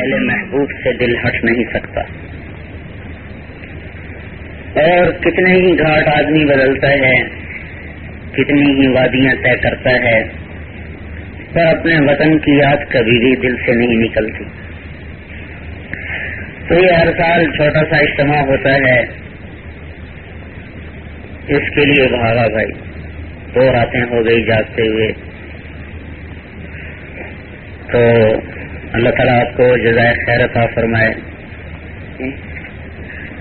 اہل محبوب سے دل ہٹ نہیں سکتا، اور کتنے ہی گھاٹ آدمی بدلتا ہے، کتنی ہی وادیاں طے کرتا ہے، پر اپنے وطن کی یاد کبھی بھی دل سے نہیں نکلتی۔ تو یہ ہر سال چھوٹا سا اجتماع ہوتا ہے، اس کے لیے بھاگا بھائی، 2 راتیں ہو گئی جاگتے ہوئے۔ تو اللہ تعالیٰ آپ کو جزائے خیر عطا فرمائے۔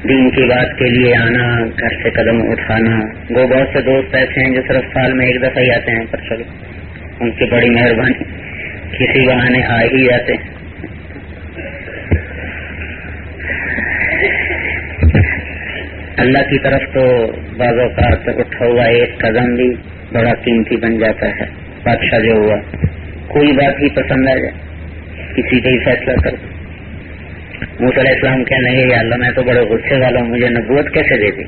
دین کی بات کے لیے آنا، گھر سے قدم اٹھانا، وہ بہت سے دوست ایسے ہیں جو صرف سال میں 1 دفعہ ہی آتے ہیں، پر چلو ان کی بڑی مہربانی، کسی بہانے آ ہی جاتے ہیں۔ اللہ کی طرف تو بعض اوقات اٹھا ہوا ایک قدم بھی بڑا قیمتی بن جاتا ہے۔ بادشاہ جو ہوا، کوئی بات ہی پسند آ جائے، کسی کا ہی فیصلہ کر دو۔ موسیٰ علیہ السلام کہنے لگے، یا اللہ میں تو بڑے غصے والا ہوں، مجھے نبوت کیسے دے دی؟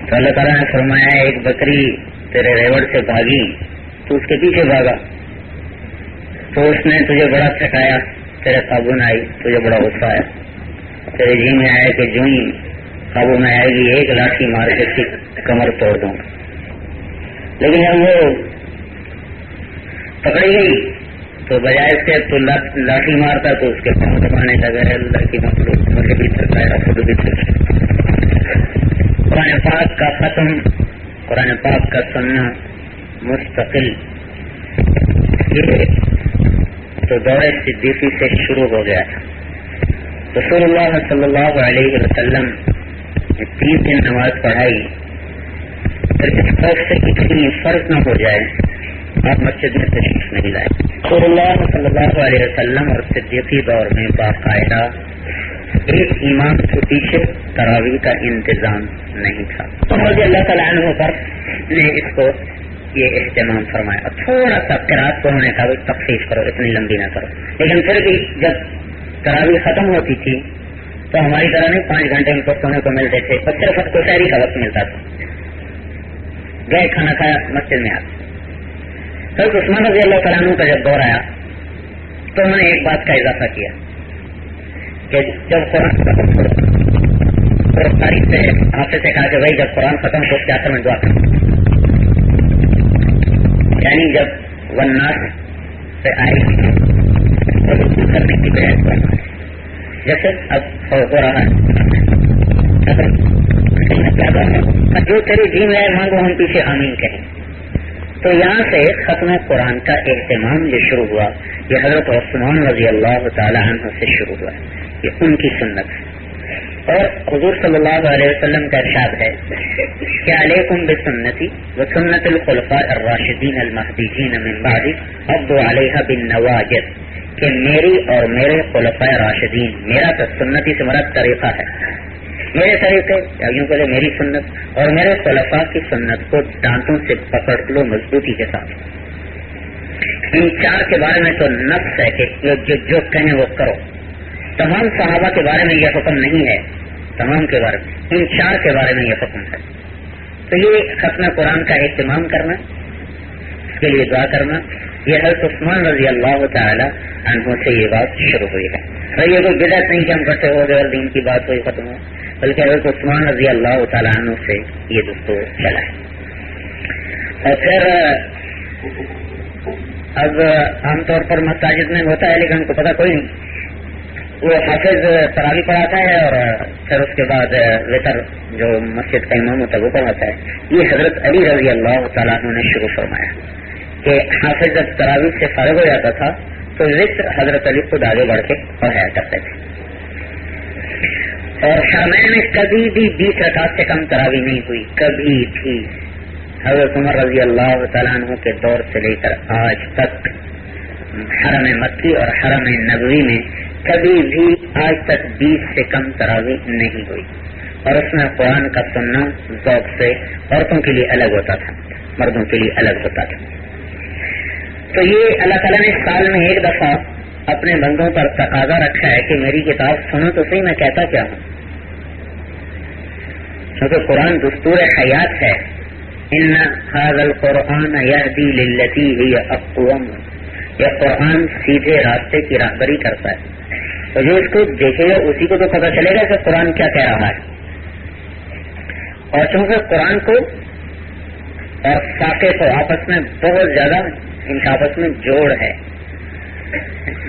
تو اللہ تعالیٰ نے فرمایا، ایک بکری تیرے ریوڑ سے بھاگی، تو اس کے پیچھے بھاگا، تو اس نے تجھے بڑا تھکایا، تیرے قابو میں آئی، تجھے بڑا غصہ آیا، تیرے جی میں آیا کہ جو ہی قابو میں آئے گی ایک لاٹھی مار کے اس کی کمر توڑ دوں گا۔ لیکن جب وہ پکڑی گئی تو بجائے اس کے تو لاٹھی مارتا تو اس کے پاؤں دبانے لگا، اللہ کی مخلوق مجھے بھی تھکایا، خود بھی تھکایا۔ قرآن پاک کا ختم، قرآن پاک کا سننا مستقل، یہ تو دور صدیقی سے شروع ہو گیا تھا۔ رسول اللہ صلی اللہ علیہ وسلم نے 3 دن نماز پڑھائی، پھر اس خوف سے کہ کہیں فرض نہ ہو جائے آپ مسجد میں تشریف نہیں لائے۔ رسول اللہ صلی اللہ علیہ وسلم اور صدیقی دور میں باقاعدہ ایک امام کے پیچھے تراویح کا انتظام نہیں تھا۔ رضی اللہ تعالیٰ عنہ پر نے اس کو یہ اہتمام فرمایا، اور تھوڑا سا قرات کو ہونے کا بھی تخفیف کرو، اتنی لمبی نہ کرو۔ لیکن پھر بھی جب تراویح ختم ہوتی تھی تو ہماری طرح نہیں 5 گھنٹے ان کو سونے کو ملتے تھے، پر صرف دوپہری کا وقت ملتا تھا، گئے کھانا کھایا مسجد میں آتے۔ حضرت عثمان رضی اللہ تعالیٰ عنہ کا جب دور آیا تو انہوں نے ایک بات کا اضافہ کیا کہ جب قرآن تاریخ سے حافظ سے کہا کہ بھائی جب قرآن ختم تو کیا کریں، دعا کریں، یعنی جب والناس سے آئے کرنے کی بجائے جیسے اب ہو رہا ہے، جو تیری جی میں مانگو ہم پیچھے آمین کہیں۔ تو یہاں سے ختم قرآن کا اہتمام جو شروع ہوا، یہ حضرت عثمان رضی اللہ تعالی عنہ سے شروع ہوا، یہ ان کی سنت ہے۔ اور حضور صلی اللہ علیہ وسلم کا ارشاد ہے کہ علیکم بسنتی وسنت الخلفاء الراشدین المہدیین من بعدی عضوا علیہا بالنواجذ، کہ میری اور میرے خلفاء راشدین، میرا تو سنتی سے مراد طریقہ ہے، میرے طریقے یوں کہ میری سنت اور میرے خلفاء کی سنت کو دانتوں سے پکڑ لو مضبوطی کے ساتھ۔ ان 4 کے بارے میں تو نفس ہے کہ جو کہیں وہ کرو۔ تمام صحابہ کے بارے میں یہ حکم نہیں ہے، تمام کے بارے میں، ان 4 کے بارے میں یہ حکم ہے۔ تو یہ ختم قرآن کا اہتمام کرنا، اس کے لیے دعا کرنا، یہ حضرت عثمان رضی اللہ تعالی عنہ سے یہ بات شروع ہوئی ہے۔ اور یہ کوئی بدعت نہیں کہ ہم کرتے ہو گئے اور دین کی بات ہوئی ختم ہو، بلکہ حضرت عثمان رضی اللہ تعالی عنہ سے یہ دستور چلا ہے۔ اور پھر اب عام طور پر مساجد میں ہوتا ہے لیکن ہم کو پتا کوئی نہیں، وہ حافظ تراویح پڑھاتا ہے اور پھر اس کے بعد وتر جو مسجد کا امام ہوتا ہے وہ پڑھاتا ہے۔ یہ حضرت علی رضی اللہ تعالیٰ عنہ نے شروع فرمایا کہ حافظ جب تراویح سے فارغ ہو جاتا تھا تو وتر حضرت علی خود آگے بڑھ کے پڑھایا کرتے تھے۔ اور حرمین میں کبھی بھی 20 رکعت سے کم تراویح نہیں ہوئی، کبھی بھی۔ حضرت عمر رضی اللہ تعالیٰ عنہ کے دور سے لے کر آج تک حرم مکی اور حرم نبوی میں کبھی بھی آج تک 20 سے کم تراویح نہیں ہوئی، اور اس میں قرآن کا سننا ذوق سے عورتوں کے لیے الگ ہوتا تھا، مردوں کے لیے الگ ہوتا تھا۔ تو یہ اللہ تعالیٰ نے سال میں 1 دفعہ اپنے بندوں پر تقاضا رکھا ہے کہ میری کتاب سنو تو صحیح میں کہتا کیا ہوں، کیونکہ قرآن دستور حیات ہے۔ ان هذا القرآن يهدي للتي هي اقوم، یہ قرآن سیدھے راستے کی راہبری کرتا ہے. تو جو اس کو دیکھے گا اسی کو تو پتہ چلے گا کہ قرآن کیا کہہ رہا ہے. اور چونکہ قرآن کو اور فاقے کو آپس میں بہت زیادہ ان کا آپس میں جوڑ ہے.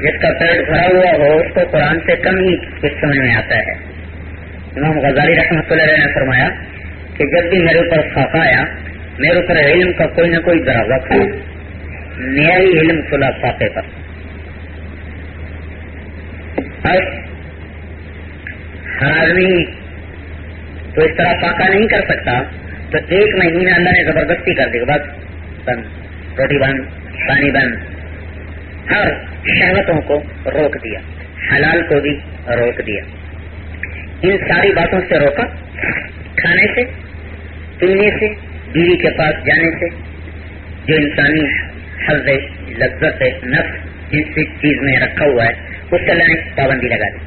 جس کا پیٹ بھرا ہوا ہو اس کو قرآن سے کم ہی کچھ سمجھ میں آتا ہے. امام غزالی رحمۃ اللہ علیہ نے فرمایا کہ جب بھی میرے اوپر فاقہ آیا میرے اوپر علم کا کوئی نہ کوئی دروازہ کھلا, نیا ہی علم کھلا فاقے پر. اب ہر آدمی تو اس طرح فاقہ نہیں کر سکتا, تو ایک مہینہ اللہ نے زبردستی کر دی, بس بند, روٹی بند, پانی بند, ہر شہوتوں کو روک دیا, حلال کو بھی روک دیا. ان ساری باتوں سے روکا, کھانے سے, پینے سے, بیوی کے پاس جانے سے, جو انسانی حظ لذت نفس جس چیز میں رکھا ہوا ہے اس سے اللہ نے پابندی لگا دی.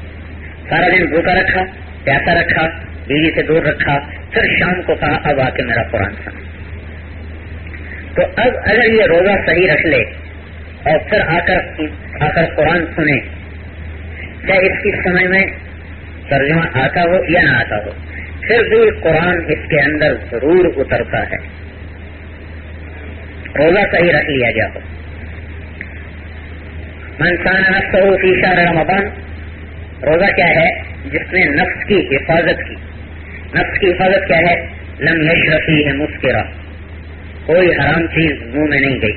سارا دن بھوکا رکھا, پیاسا رکھا, بیوی سے دور رکھا, پھر شام کو کہا اب آ کے میرا قرآن سن. تو اب اگر یہ روزہ صحیح رکھ لے اور پھر آ کر قرآن سنے, چاہے اس کی سمجھ میں ترجمہ آتا ہو یا نہ آتا ہو, پھر بھی قرآن اس کے اندر ضرور اترتا ہے. روزہ صحیح رکھ لیا گیا ہو. من کان نفسہ فی شہر رمضان, روزہ کیا ہے؟ جس نے نفس کی حفاظت کی. نفس کی حفاظت کیا ہے؟ لم یشرب فیہ مسکرا, کوئی حرام چیز منہ میں نہیں گئی,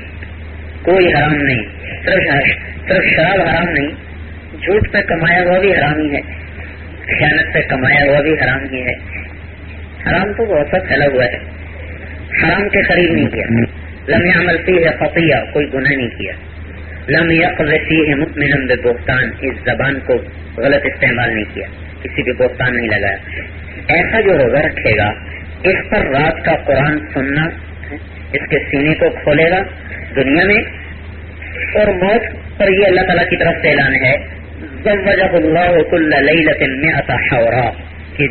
کوئی حرام نہیں, صرف شراب حرام نہیں, جھوٹ پہ کمایا ہوا بھی حرام ہی ہے, خیانت سے کمایا ہوا بھی حرام ہی ہے. حرام تو بہت سا پھیلا ہوا ہے, حرام کے قریب نہیں کیا. لم یعمل فیہ خطیہ, کوئی گناہ نہیں کیا. لم یقذ فیہ مؤمنا ببہتان, اس زبان کو غلط استعمال نہیں کیا, کسی بھی بہتان نہیں لگایا. ایسا جو روزہ رکھے گا اس پر رات کا قرآن سننا اس کے سینے کو کھولے گا دنیا میں, اور موت پر یہ اللہ تعالیٰ کی طرف سے اعلان ہے زوجہ اللہ کل لیلۃ مئۃ حورا, کہ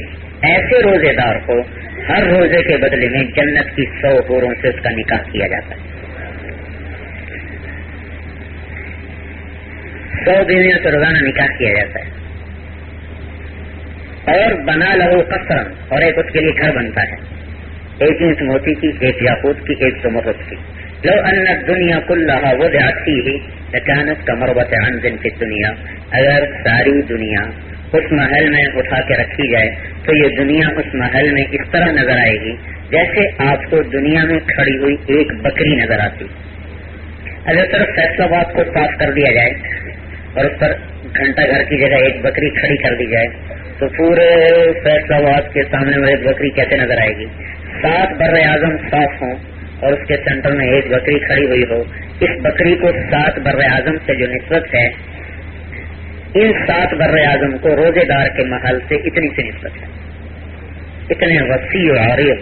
ایسے روزے دار کو ہر روزے کے بدلے میں جنت کی 100 حوروں سے اس کا نکاح کیا جاتا ہے. 100 بیویوں سے روزانہ نکاح کیا جاتا ہے. اور بنا لہو قصرا, اور ایک اس کے لیے گھر بنتا ہے, ایک اینٹ موتی کی, ایک یاقوت کی, ایک زمرد کی. لو ان الدنیا کلھا وضعت فیہ لکانت کمربۃ عنز فی الدنیا, اگر ساری دنیا اس محل میں اٹھا کے رکھی جائے تو یہ دنیا اس محل میں اس طرح نظر آئے گی جیسے آپ کو دنیا میں کھڑی ہوئی ایک بکری نظر آتی. اگر صرف فیصل آباد کو صاف کر دیا جائے اور اس پر گھنٹہ گھر کی جگہ ایک بکری کھڑی کر دی جائے تو پورے فیصل آباد کے سامنے میں ایک بکری کیسے نظر آئے گی؟ 7 بر اعظم صاف ہوں اور اس کے سینٹر میں ایک بکری کھڑی ہوئی ہو, اس بکری کو 7 بر اعظم سے جو نسبت ہے, ان 7 بر اعظم کو روزے دار کے محل سے اتنی سی نسبت ہے. اتنے وسیع و عریض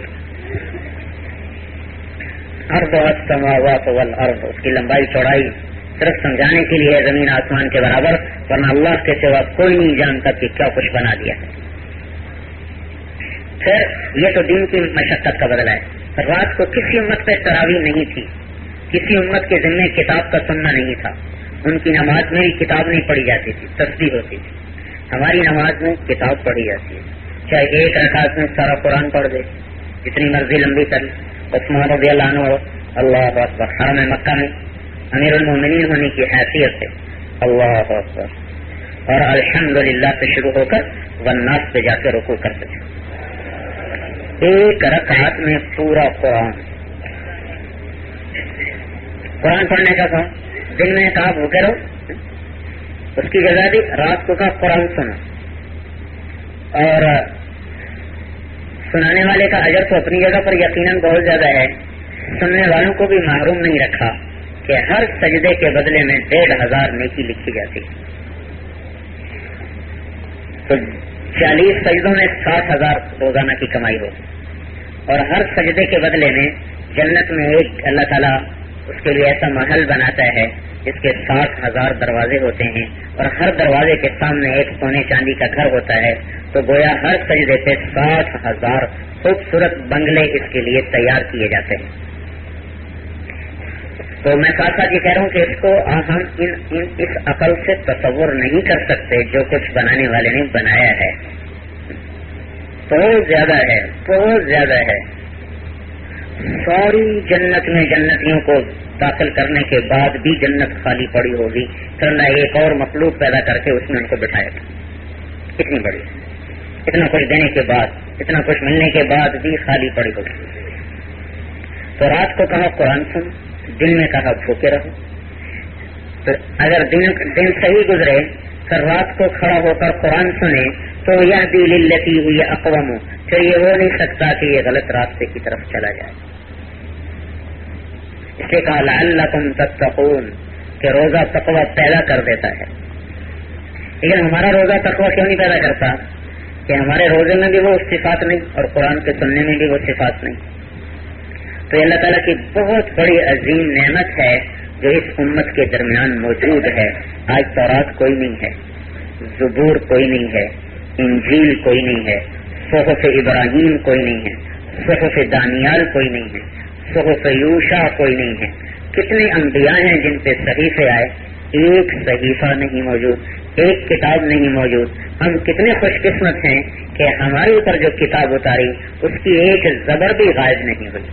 ارض السماوات والارض, اس کی لمبائی چوڑائی صرف سمجھانے کے لیے زمین آسمان کے برابر, ورنہ اللہ کے سوا کوئی نہیں جانتا کہ کیا کچھ بنا دیا. پھر یہ تو دین کی مشقت کا بدلہ ہے. رات کو کسی امت پہ تراویح نہیں تھی, کسی امت کے ذمے کتاب کا سننا نہیں تھا. ان کی نماز میں بھی کتاب نہیں پڑھی جاتی تھی, تسبیح ہوتی تھی. ہماری نماز میں کتاب پڑھی جاتی ہے, چاہے ایک رکعت میں سارا قرآن پڑھ دے, جتنی مرضی لمبی کر لے. عثمان رضی اللہ عنہ اللہ اکبر حرم مکہ میں امیر المومنین ہونے کی حیثیت سے اللہ اکبر, اور الحمدللہ سے شروع ہو کر والناس پہ جا کے رکوع کرتے تھے. ایک رکعت میں پورا قرآن پڑھنے کا کہا, دن میں کہا بھوکے رہو, اس کی جگہ دی رات کو کہا قرآن سنو. اور سنانے والے کا اجر تو اپنی جگہ پر یقیناً بہت زیادہ ہے, سننے والوں کو بھی محروم نہیں رکھا کہ ہر سجدے کے بدلے میں 1500 نیکی لکھی جاتی. تو 40 سجدوں میں 60,000 روزانہ کی کمائی ہو, اور ہر سجدے کے بدلے میں جنت میں ایک اللہ تعالیٰ اس کے لیے ایسا محل بناتا ہے جس کے 60,000 دروازے ہوتے ہیں, اور ہر دروازے کے سامنے ایک سونے چاندی کا گھر ہوتا ہے. تو گویا ہر سجدے پہ 60,000 خوبصورت بنگلے اس کے لیے تیار کیے جاتے ہیں. تو میں ساتھ ساتھ یہ کہہ رہا ہوں کہ اس کو ہم اس عقل سے تصور نہیں کر سکتے جو کچھ بنانے والے نے بنایا ہے. بہت زیادہ ہے، بہت زیادہ ہے. ساری جنت میں جنتیوں کو داخل کرنے کے بعد بھی جنت خالی پڑی ہوگی، پھر اللہ ایک اور مخلوق پیدا کر کے اس میں ان کو بٹھائے گا. اتنی بڑی، اتنا کچھ دینے کے بعد، اتنا کچھ ملنے کے بعد بھی خالی پڑی ہوگی. تو رات کو کہا قرآن سن، دن میں کہا بھوکے رہو. تو اگر دن صحیح گزرے پھر رات کو کھڑا ہو کر قرآن سنے تو یہدی للتی ہوئی اقوام، پھر یہ ہو نہیں سکتا کہ یہ غلط راستے کی طرف چلا جائے. اس لیے کہا لعلکم تتقون کہ روزہ تقوی پیدا کر دیتا ہے. لیکن ہمارا روزہ تقوی کیوں نہیں پیدا کرتا؟ کہ ہمارے روزے میں بھی وہ صفات نہیں اور قرآن کے سننے میں بھی وہ صفات نہیں. تو اللہ تعالیٰ کی بہت بڑی عظیم نعمت ہے جو اس امت کے درمیان موجود ہے. آج تورات کوئی نہیں ہے، زبور کوئی نہیں ہے، انجیل کوئی نہیں ہے، صحف ابراہیم کوئی نہیں ہے، صحف دانیال کوئی نہیں ہے، صحف یوشع کوئی نہیں ہے. کتنے انبیاء ہیں جن پہ صحیفے آئے، ایک صحیفہ نہیں موجود، ایک کتاب نہیں موجود. ہم کتنے خوش قسمت ہیں کہ ہمارے اوپر جو کتاب اتاری اس کی ایک زبر بھی غائب نہیں ہوئی،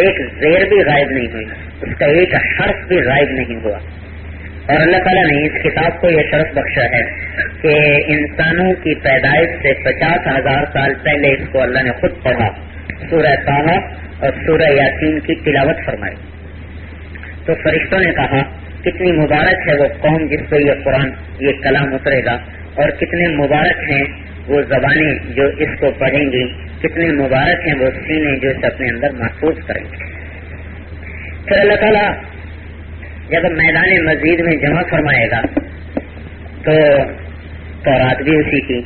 ایک زیر بھی غائب نہیں ہوئی، اس کا ایک حرف بھی غائب نہیں ہوا. اور اللہ تعالیٰ نے اس کتاب کو یہ شرف بخشا ہے کہ انسانوں کی پیدائش سے 50,000 سال پہلے اس کو اللہ نے خود پڑھا، سورہ طٰہٰ اور سورہ یاسین کی تلاوت فرمائی. تو فرشتوں نے کہا کتنی مبارک ہے وہ قوم جس پہ یہ قرآن، یہ کلام اترے گا، اور کتنے مبارک ہیں وہ زبانیں جو اس کو پڑھیں گی، کتنے مبارک ہیں وہ سینے جو اسے اپنے اندر محفوظ کریں گے. پھر اللہ تعالیٰ جب میدان مزید میں جمع فرمائے گا تو تورات بھی اسی کی،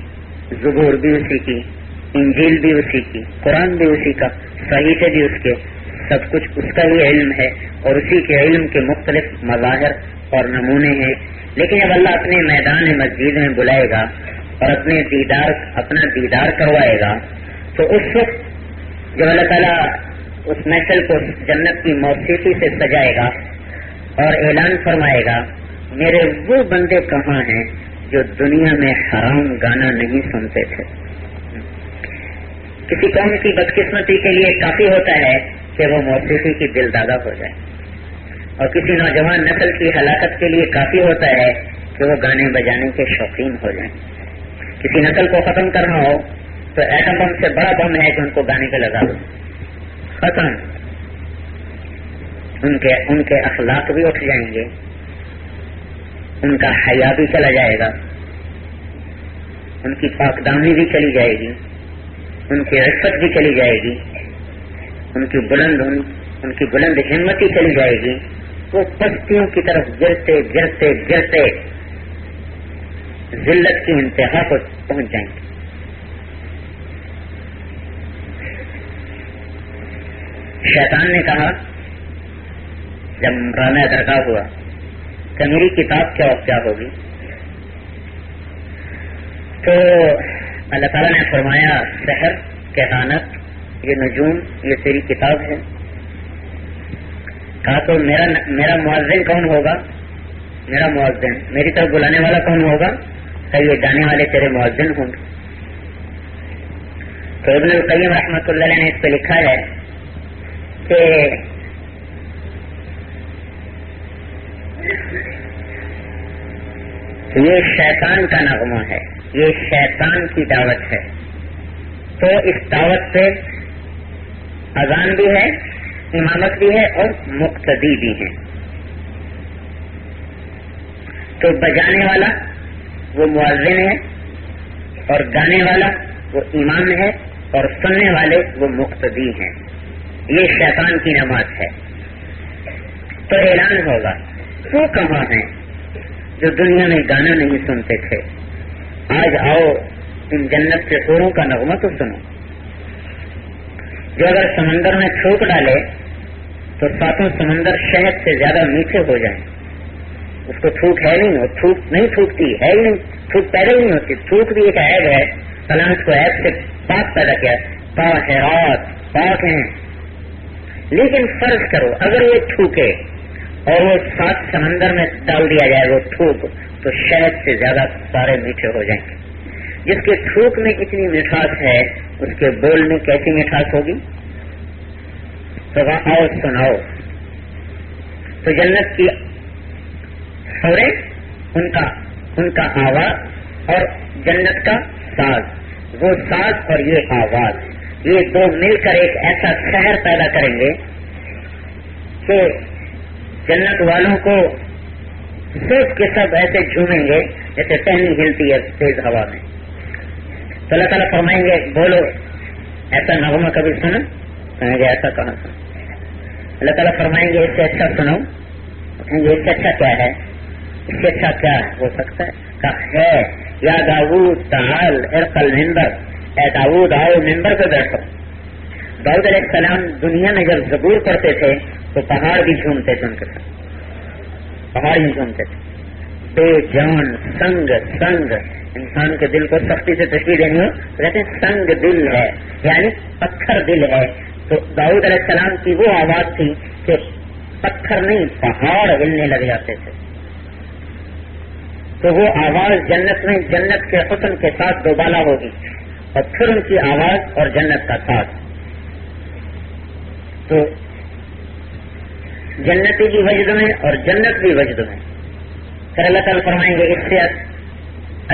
زبور بھی اسی کی، انجیل بھی اسی کی، قرآن بھی اسی کا، صحیفے بھی اس کے، سب کچھ اس کا ہی علم ہے اور اسی کے علم کے مختلف مظاہر اور نمونے ہیں. لیکن جب اللہ اپنے میدان مسجد میں بلائے گا اور اپنا دیدار کروائے گا تو اس وقت جب اللہ تعالیٰ اس محفل کو جنت کی موسیقی سے سجائے گا اور اعلان فرمائے گا میرے وہ بندے کہاں ہیں جو دنیا میں حرام گانا نہیں سنتے تھے. کسی قوم کی بدقسمتی کے لیے کافی ہوتا ہے کہ وہ موسیقی کی دل دادا ہو جائے، اور کسی نوجوان نسل کی ہلاکت کے لیے کافی ہوتا ہے کہ وہ گانے بجانے کے شوقین ہو جائیں. کسی نسل کو ختم کرنا ہو تو ایٹم بم سے بڑا بم ہے کہ ان کو گانے پہ لگا دو، ختم. ان کے اخلاق بھی اٹھ جائیں گے، ان کا حیا بھی چلا جائے گا، ان کی پاک دامنی بھی چلی جائے گی، ان کی عفت بھی چلی جائے گی، ان کی بلند ہمت چلی جائے گی. وہ پستیوں کی طرف گرتے گرتے گرتے ذلت کی انتہا کو پہنچ جائیں گے. شیطان نے کہا جب رانہ درگاہ ہوا کہ میری کتاب کیا ہوگی، تو اللہ تعالیٰ نے فرمایا سحر، کہانت، یہ نجوم، یہ تیری کتاب ہے. کہا تو میرا مؤذن کون ہوگا؟ میرا مؤذن، میری طرف بلانے والا کون ہوگا؟ کہ یہ گانے والے تیرے مؤذن ہوں گے. تو ابن القیم رحمۃ اللہ علیہ نے اس پہ لکھا ہے کہ یہ شیطان کا نغمہ ہے، یہ شیطان کی دعوت ہے. تو اس دعوت پہ اذان بھی ہے، امامت بھی ہے اور مقتدی بھی ہے. تو بجانے والا وہ مؤذن ہے اور گانے والا وہ امام ہے اور سننے والے وہ مقتدی ہیں. یہ شیطان کی نماز ہے. تو اعلان ہوگا وہ کہاں ہیں جو دنیا میں گانا نہیں سنتے تھے؟ آج آؤ ان جنت کے حوروں کا نغمہ تو سنو. جو اگر سمندر میں تھوک ڈالے تو ساتوں سمندر شہد سے زیادہ میٹھے ہو جائیں. اس کو تھوک ہے نہیں، وہ تھوک نہیں تھوکتی ہے ہی نہیں، تھوک پیدا ہی نہیں ہوتی. تھوک بھی ایک عیب ہے، اللہ نے اس کو عیب سے پاک پیدا کیا، طاہرات پاک ہیں. لیکن فرض کرو اگر یہ تھوکے اور وہ 7 سمندر میں ڈال دیا جائے وہ تھوک، تو شہد سے زیادہ سارے میٹھے ہو جائیں گے. جس کے تھوک میں اتنی مٹھاس ہے اس کے بول میں کیسی مٹھاس ہوگی؟ تو وہاں آؤ سناؤ. تو جنت کی حوریں، ان کا آواز اور جنت کا ساز، وہ ساز اور یہ آواز، یہ دو مل کر ایک ایسا شہر پیدا کریں گے کہ جنت والوں کو سوچ کے سب ایسے جھومیں گے جیسے ٹہنی ہلتی ہے تیز ہوا میں. تو اللہ تعالیٰ فرمائیں گے بولو ایسا نغمہ کبھی سنا؟ کہیں گے ایسا کہاں سنا. اللہ تعالیٰ فرمائیں گے اس سے اچھا سنو. کہیں گے اس سے اچھا کیا ہے؟ اس سے اچھا کیا ہو سکتا ہے؟ کہا ہے یا داؤد تعال ارقل منبر، اے داؤد آؤ ممبر پہ بیٹھو. داؤد علیہ السلام دنیا میں جب زبور پڑھتے تھے تو پہاڑ بھی جھومتے تھے ان کے ساتھ، پہاڑ بھی جھومتے تھے. بے جان سنگ انسان کے دل کو سختی سے تشبیہ دینی ہو تو کہتے ہیں سنگ دل ہے، یعنی پتھر دل ہے. تو داؤد علیہ السلام کی وہ آواز تھی کہ پتھر نہیں پہاڑ ہلنے لگ جاتے تھے. تو وہ آواز جنت میں جنت کے حسن کے ساتھ دوبالا ہوگی، اور پھر ان کی آواز اور جنت کا ساتھ. تو جنتی بھی وجد میں اور جنت بھی وجد میں. پھر اللہ تعالیٰ فرمائیں گے اس سے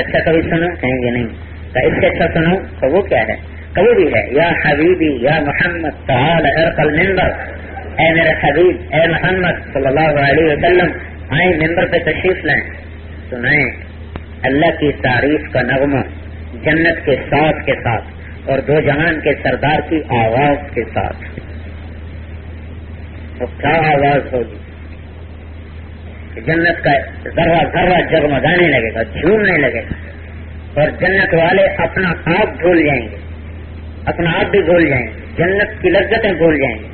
اچھا کبھی سنو؟ کہیں گے نہیں. تو اس سے اچھا سنو تو وہ کیا ہے؟ کبھی بھی ہے یا حبیبی یا محمد تعال ارقل منبر، اے میرے حبیب اے محمد صلی اللہ علیہ وسلم آئیں ممبر پہ تشریف لائیں، سنائیں اللہ کی تعریف کا نغمہ جنت کے ساتھ کے ساتھ اور دو جہان کے سردار کی آواز کے ساتھ. تو کیا آواز ہوگی؟ جنت کا ذرہ ذرہ جگمگانے لگے گا، جھومنے لگے گا، اور جنت والے اپنا آپ بھول جائیں گے، اپنا آپ بھی بھول جائیں گے، جنت کی لذتیں بھول جائیں گے.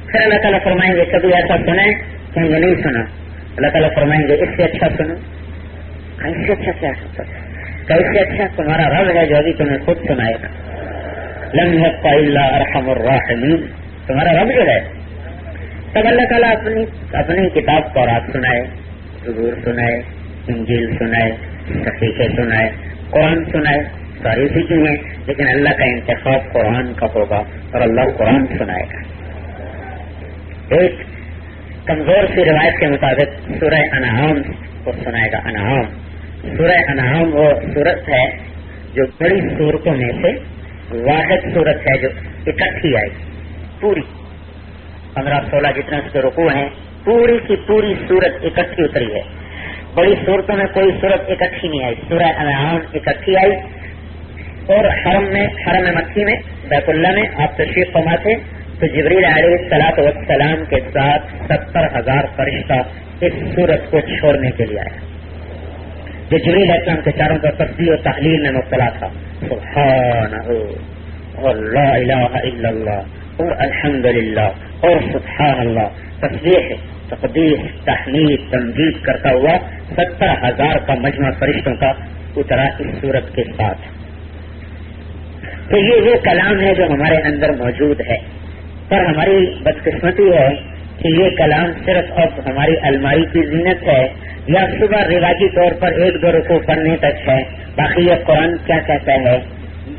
پھر اللہ تعالیٰ فرمائیں گے کبھی ایسا سنیں؟ کہیں گے نہیں سنا. اللہ تعالیٰ فرمائیں گے اس سے اچھا سنو. اس سے اچھا کیا ہوتا ہے؟ کہ اس سے اچھا تمہارا رب ہے جو ابھی تمہیں خود سنائے گا. لم يبق الا ارحم الراحمین، تمہارا رب جو ہے. تب اللہ تعالیٰ اپنی کتاب تورات سنائے، زبور سنائے، انجیل سنائے، صحیفے سنائے، قرآن سنائے، ساری سی چیزیں. لیکن اللہ کا انتخاب قرآن کا ہوگا اور اللہ قرآن سنائے گا. ایک کمزور سی روایت کے مطابق سورہ انعام کو سنائے گا. انعام، سورہ انعام وہ سورت ہے جو بڑی سورتوں میں سے واحد سورت ہے جو اکٹھی آئی، پوری 15-16 جتنے اس کے رکوع ہیں، پوری کی پوری سورت اکٹھی اتری ہے. بڑی صورتوں میں کوئی صورت اکٹھی نہیں آئی. سورہ انعام اکٹھی آئی، اور حرم مکی میں بیت اللہ میں آپ تشریف فرما تھے تو جبریل علیہ الصلوۃ والسلام کے ساتھ 70,000 فرشتہ اس سورت کو چھوڑنے کے لیے آیا. جو جبریل علیہ السلام کے چاروں پر تسبیح و تحلیل میں مبتلا تھا، سبحانہ اور لا الہ الا اللہ اور الحمدللہ اور سبحان اللہ، تسبیح تقدیس تحمید تمجید کرتا ہوا 70,000 کا مجمع فرشتوں کا اترا اس صورت کے ساتھ. تو یہ وہ کلام ہے جو ہمارے اندر موجود ہے، پر ہماری بدقسمتی ہے کہ یہ کلام صرف اب ہماری الماری کی زینت ہے، یا صبح رواجی طور پر 1-2 رکوع پڑھنے تک ہے. باقی یہ قرآن کیا کہتا ہے،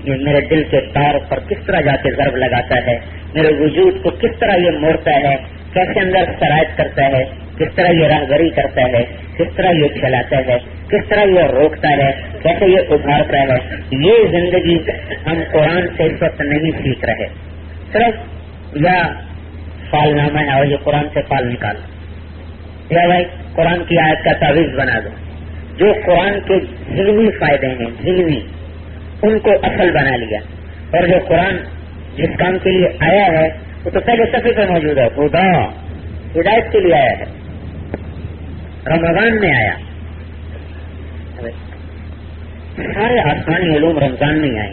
یہ میرے دل کے تار پر کس طرح جا کے ضرب لگاتا ہے، میرے وجود کو کس طرح یہ موڑتا ہے، کیسے اندر شرائط کرتا ہے، کس طرح یہ راہبری کرتا ہے، کس طرح یہ چلاتا ہے، کس طرح یہ روکتا ہے، کیسے یہ ابھارتا ہے. یہ زندگی ہم قرآن سے اس وقت نہیں سیکھ رہے. صرف یا فال نامہ ہے اور یہ قرآن سے فال نکالو، یا بھائی قرآن کی آیت کا تعویذ بنا دو. جو قرآن کے ذہنی فائدے ہیں، ذہنی، ان کو اصل بنا لیا. اور جو قرآن جس کام کے لیے آیا ہے وہ تو پہلے صفحے پہ موجود ہے. خدا ہدایت کے لیے آیا ہے، رمضان میں آیا. سارے آسمانی علوم رمضان میں آئے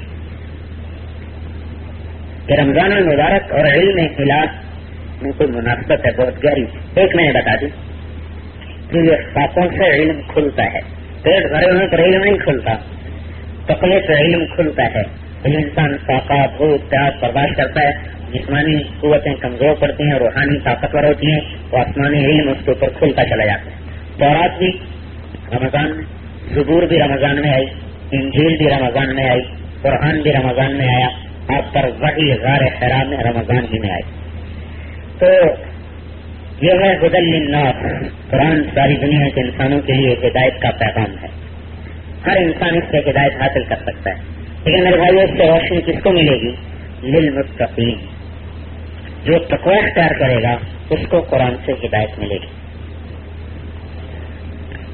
کہ رمضان المبارک اور علم علاج میں کوئی مناسبت ہے بہت گہری. ایک میں نے بتا دی کہ یہ فاقوں سے علم کھلتا ہے، پیٹ بھرے ہونے پر علم نہیں کھلتا، تقوی سے علم کھلتا ہے. انسان فاقہ بھوک پیاس برداشت کرتا ہے، جسمانی قوتیں کمزور پڑتی ہیں، روحانی طاقتور ہوتی ہیں، تو آسمانی علم اس کے اوپر کھلتا چلا جاتا ہے۔ تورات بھی رمضان میں، زبور بھی رمضان میں آئی، انجیل بھی رمضان میں آئی، قرآن بھی رمضان میں آیا، آپ پر وحی غار حرا میں رمضان ہی میں آئی۔ تو یہ ہے ہدی للناس، قرآن ساری دنیا کے انسانوں کے لیے ہدایت کا پیغام ہے، ہر انسان اس سے ہدایت حاصل کر سکتا ہے۔ لیکن میرے بھائیو، اس سے روشنی کس کو ملے گی؟ للمتقین، جو تقوی اختیار کرے گا اس کو قرآن سے ہدایت ملے گی۔